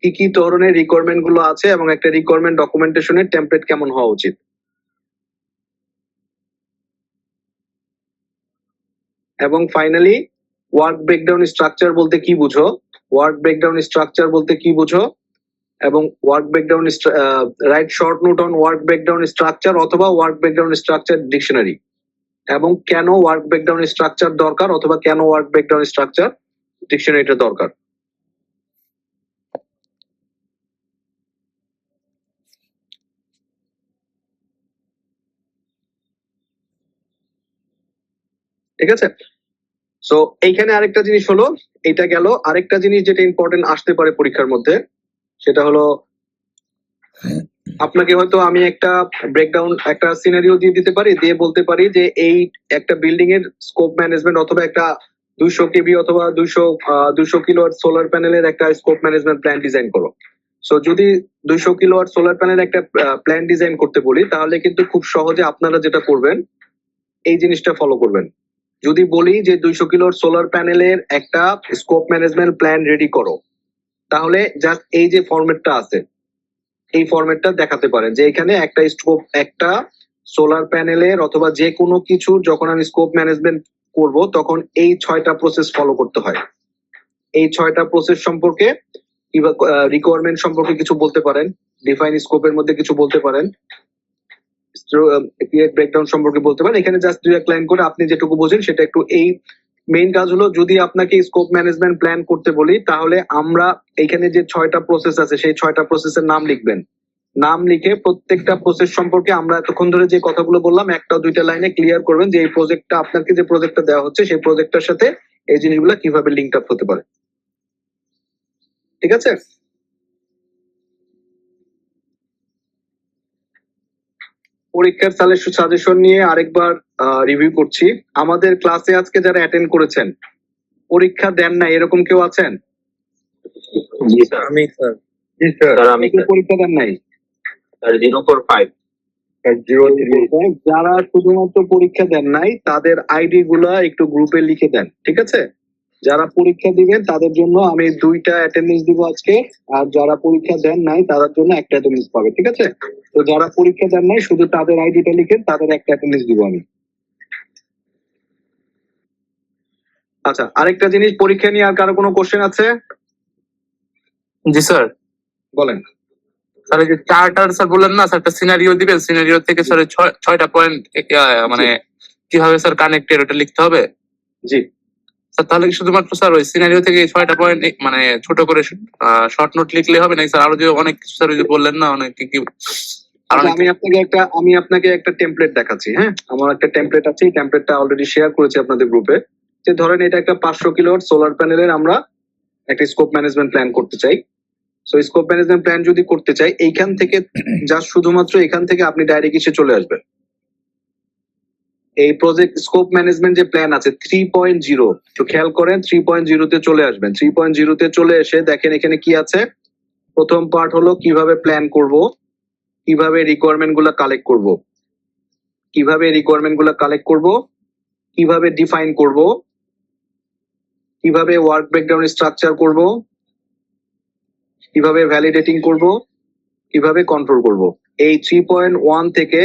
কি কি ধরনের রিকোয়ারমেন্ট গুলো আছে, এবং একটা রিকোয়ারমেন্ট ডকুমেন্টেশনের টেমপ্লেট কেমন হওয়া উচিত। এবং ফাইনালি ওয়ার্ক ব্রেকডাউন স্ট্রাকচার বলতে কি বুঝো, ওয়ার্ক ব্রেকডাউন স্ট্রাকচার বলতে কি বুঝো, এবং work breakdown right short note on work breakdown structure অথবা ওয়ার্ক ব্রেকডাউন স্ট্রাকচার ডিকশনারি, এবং কেন ওয়ার্ক ব্রেকডাউন স্ট্রাকচার দরকার অথবা কেন ওয়ার্ক ব্রেকডাউন স্ট্রাকচার ডিকশনারিটা দরকার। ঠিক আছে, সো এইখানে আরেকটা জিনিস হলো, এটা গেল। আরেকটা জিনিস যেটা ইম্পর্টেন্ট আসতে পারে পরীক্ষার মধ্যে, সেটা হলো আপনাকে হয়তো আমি একটা ব্রেকডাউন, একটা সিনারিও দিয়ে দিতে পারি, দিয়ে বলতে পারি যে এই একটা বিল্ডিং এর স্কোপ ম্যানেজমেন্ট অথবা একটা 200 কেবি অথবা 200 কিলোওয়াট সোলার প্যানেলের একটা স্কোপ ম্যানেজমেন্ট প্ল্যান ডিজাইন করো। সো যদি 200 কিলোওয়াট সোলার প্যানেলের একটা প্ল্যান ডিজাইন করতে বলি, তাহলে কিন্তু খুব সহজে আপনারা যেটা করবেন এই জিনিসটা ফলো করবেন। যদি বলি যে 200 কিলোওয়াট সোলার প্যানেলের একটা স্কোপ ম্যানেজমেন্ট প্ল্যান রেডি করো, তাহলে জাস্ট এই যে ফরম্যাটটা আছে এই ফরম্যাটটা দেখাতে পারেন যে এখানে একটা স্কোপ, একটা সোলার প্যানেলের অথবা যে কোনো কিছু যখন আমি স্কোপ ম্যানেজমেন্ট করব তখন এই 6টা প্রসেস ফলো করতে হয়। এই 6টা প্রসেস সম্পর্কে কিংবা রিকোয়ারমেন্ট সম্পর্কে কিছু বলতে পারেন, ডিফাইন স্কোপের মধ্যে কিছু বলতে পারেন, ক্রিয়েট ব্রেকডাউন সম্পর্কে বলতে পারেন। এখানে জাস্ট 2-1 লাইন করে আপনি যেটুকু বোঝেন সেটা একটু। এই মেইন কাজ হলো, যদি আপনাকে স্কোপ ম্যানেজমেন্ট প্ল্যান করতে বলি তাহলে আমরা এখানে যে 6টা প্রসেস আছে সেই 6টা প্রসেসের নাম লিখবেন। নাম লিখে প্রত্যেকটা প্রসেস সম্পর্কে আমরা এতক্ষণ ধরে যে কথাগুলো বললাম 1-2 লাইনে ক্লিয়ার করবেন যে এই প্রজেক্টটা, আপনাকে যে প্রজেক্টটা দেওয়া হচ্ছে সেই প্রজেক্টটার সাথে এই জিনিসগুলো কিভাবে লিঙ্ক আপ হতে পারে। ঠিক আছে, পরীক্ষার সাজেশন নিয়ে আরেকবার রিভিউ করছি। আমাদের ক্লাসে আজকে যারা অ্যাটেন্ড করেছেন, পরীক্ষা দেন না এরকম কেউ আছেন? জি স্যার। আমি স্যার। জি স্যার। আমি পরীক্ষা দেন নাই? স্যার 045 03। যারা শুধুমাত্র পরীক্ষা দেন নাই তাদের আইডি গুলা একটু গ্রুপে লিখে দেন, ঠিক আছে? যারা পরীক্ষা দিবেন তাদের জন্য আমি 2টা অ্যাটেন্ডেন্স দিব আজকে, আর যারা পরীক্ষা দেন নাই তাদের জন্য একটা অ্যাটেন্ডেন্স পাবে, ঠিক আছে? তো যারা পরীক্ষা দেন নাই শুধু তাদের আইডিটা লিখেন, তাদের একটা অ্যাটেন্ডেন্স দিব আমি। আচ্ছা, আরেকটা জিনিস, পরীক্ষা নিয়ে আর কারো কোনো কোশ্চেন আছে? জি স্যার। বলেন। স্যার এই যে চার্টার স্যার বললেন না স্যার, একটা সিনারিও দিবেন, সিনারিও থেকে স্যার 6টা পয়েন্ট মানে কিভাবে স্যার কানেক্টেড ওটা লিখতে হবে। জি স্যার তাহলে কি শুধুমাত্র স্যার ওই সিনারিও থেকে 6টা পয়েন্ট মানে ছোট করে শর্ট নোট লিখলে হবে নাকি স্যার? আরো যে অনেক কিছু স্যার ওই যে বললেন না অনেক কি আমি আপনাকে একটা টেমপ্লেট দেখাচ্ছি। হ্যাঁ, আমার একটা টেমপ্লেট আছে, এই টেমপ্লেটটা অলরেডি শেয়ার করেছি আপনাদের গ্রুপে। যে ধরেন এটা একটা 500 কিলোওয়াট সোলার প্যানেলের আমরা একটা স্কোপ ম্যানেজমেন্ট প্ল্যান করতে চাই। সো স্কোপ ম্যানেজমেন্ট প্ল্যান যদি করতে চাই, এইখান থেকে জাস্ট শুধুমাত্র এখান থেকে আপনি ডাইরেক্ট এসে চলে আসবেন। এই প্রজেক্ট স্কোপ ম্যানেজমেন্ট যে প্ল্যান আছে 3.0, তো খেয়াল করেন 3.0 তে চলে আসবেন। 3.0 তে চলে এসে দেখেন এখানে কি আছে। প্রথম পার্ট হলো কিভাবে প্ল্যান করব, কিভাবে রিকোয়ারমেন্ট গুলা কালেক্ট করব, কিভাবে রিকোয়ারমেন্ট গুলা কালেক্ট করব, কিভাবে ডিফাইন করব, কিভাবে ওয়ার্ক ব্রেকডাউন স্ট্রাকচার করব, কিভাবে ভ্যালিডেটিং করব, কিভাবে কন্ট্রোল করব। এই 3.1 থেকে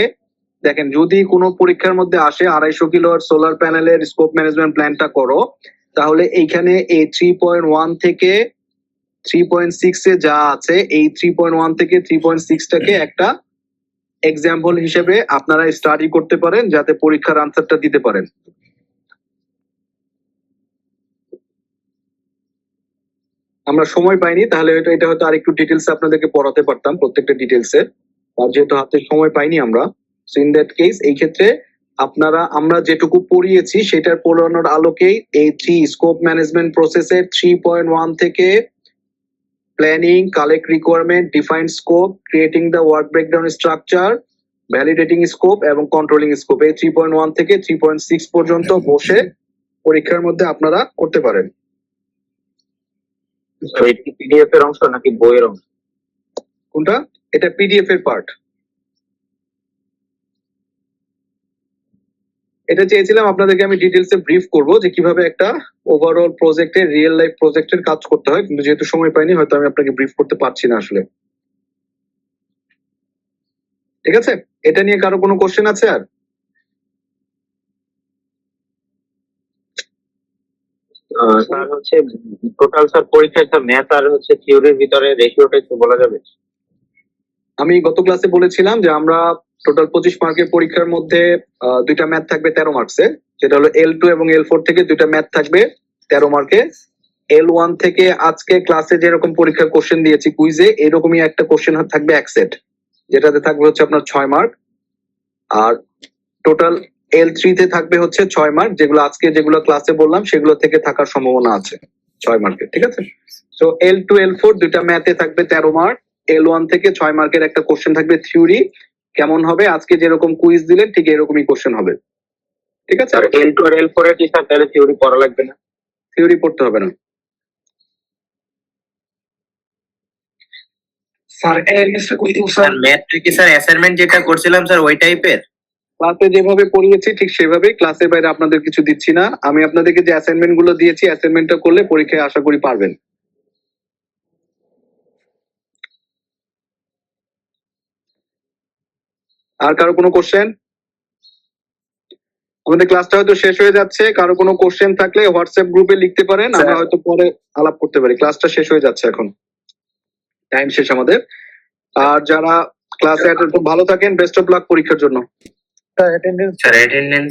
দেখেন যদি কোনো পরীক্ষার মধ্যে আসে 250 কিলোওয়াট সোলার প্যানেলের স্কোপ ম্যানেজমেন্ট প্ল্যানটা করো, তাহলে এইখানে এই 3.1 থেকে 3.6 এ যা আছে এই 3.1 থেকে 3.6 টাকে একটা এক্সাম্পল হিসেবে আপনারা স্টাডি করতে পারেন যাতে পরীক্ষার আনসারটা দিতে পারেন। আমরা সময় পাইনি, তাহলে এটা হয়তো আরেকটু ডিটেলস আপনাদেরকে পড়াতে পারতাম প্রত্যেকটা ডিটেলসে, আর যেহেতু হাতে সময় পাইনি আমরা, সো ইন দ্যাট কেস এই ক্ষেত্রে আমরা যেটুকু পড়িয়েছি সেটার পড়ানোর আলোকেই এই 3 স্কোপ ম্যানেজমেন্ট প্রসেসের 3.1 থেকে planning, collect requirement, define scope, creating the work breakdown structure, validating scope এবং কন্ট্রোলিং স্কোপ, এই 3.1 থেকে 3.6 পর্যন্ত বসে পরীক্ষার মধ্যে আপনারা করতে পারেন। এটি পিডিএফ এর অংশ নাকি বইয়ের অংশ? কোনটা? এটা পিডিএফ এর পার্ট। এটা চেয়েছিলাম আপনাদেরকে আমি ডিটেলসে ব্রিফ করব যে কিভাবে একটা ওভারঅল প্রজেক্টের, রিয়েল লাইফ প্রজেক্টের কাজ করতে হয়, কিন্তু যেহেতু সময় পাইনি হয়তো আমি আপনাকে ব্রিফ করতে পারছি না আসলে। ঠিক আছে, এটা নিয়ে কারো কোনো কোশ্চেন আছে? আর স্যার হচ্ছে টোটাল স্যার পরীক্ষায় স্যার ম্যাথ আর হচ্ছে থিওরির ভিতরে রেশিওটা একটু বলা যাবে? আমি গত ক্লাসে বলেছিলাম যে আমরা টোটাল 25 মার্কের পরীক্ষার মধ্যে দুইটা ম্যাথ থাকবে 13 মার্কসে, যেটা হলো L2 এবং L4 থেকে দুইটা ম্যাথ থাকবে 13 মার্কে। L1 থেকে আজকে ক্লাসে যেরকম পরীক্ষার কোশ্চেন দিয়েছি কুইজে, এরকমই একটা কোশ্চেন থাকবে এক সেট, যেটাতে থাকবে হচ্ছে আপনার 6 মার্ক। আর টোটাল L3 তে থাকবে হচ্ছে 6 মার্ক, যেগুলো ক্লাসে বললাম সেগুলো থেকে থাকার সম্ভাবনা আছে 6 মার্কের। ঠিক আছে, সো L2 L4 দুইটা ম্যাথে থাকবে 13 মার্ক। L1 থেকে 6 মার্কের একটা কোশ্চেন থাকবে থিওরি। কেমন হবে? আজকে যেরকম কুইজ দিলেন ঠিক এরকমই কোশ্চেন হবে। ঠিক আছে, আর L2 আর L4 এর কি স্যার তাহলে থিওরি পড়া লাগবে না? থিওরি পড়তে হবে না। স্যার ম্যাথটা কি স্যার অ্যাসাইনমেন্ট যেটা করছিলাম স্যার ওই টাইপের? ক্লাসে যেভাবে পড়িয়েছি ঠিক সেভাবে, ক্লাসের বাইরে আপনাদের কিছু দিচ্ছি না। আমি আপনাদেরকে যে অ্যাসাইনমেন্ট গুলো দিয়েছি, অ্যাসাইনমেন্টটা করলে পরীক্ষায় আশা করি পারবেন। আর কারো কোনো কোশ্চেন? আমাদের ক্লাসটা হয়তো শেষ হয়ে যাচ্ছে, কারো কোনো কোশ্চেন থাকলে হোয়াটসঅ্যাপ গ্রুপে লিখতে পারেন, আমরা হয়তো পরে আলাপ করতে পারি। ক্লাসটা শেষ হয়ে যাচ্ছে, এখন টাইম শেষ আমাদের। আর যারা ক্লাসে ভালো থাকেন, বেস্ট অফ লাক পরীক্ষার জন্য। Sir attendance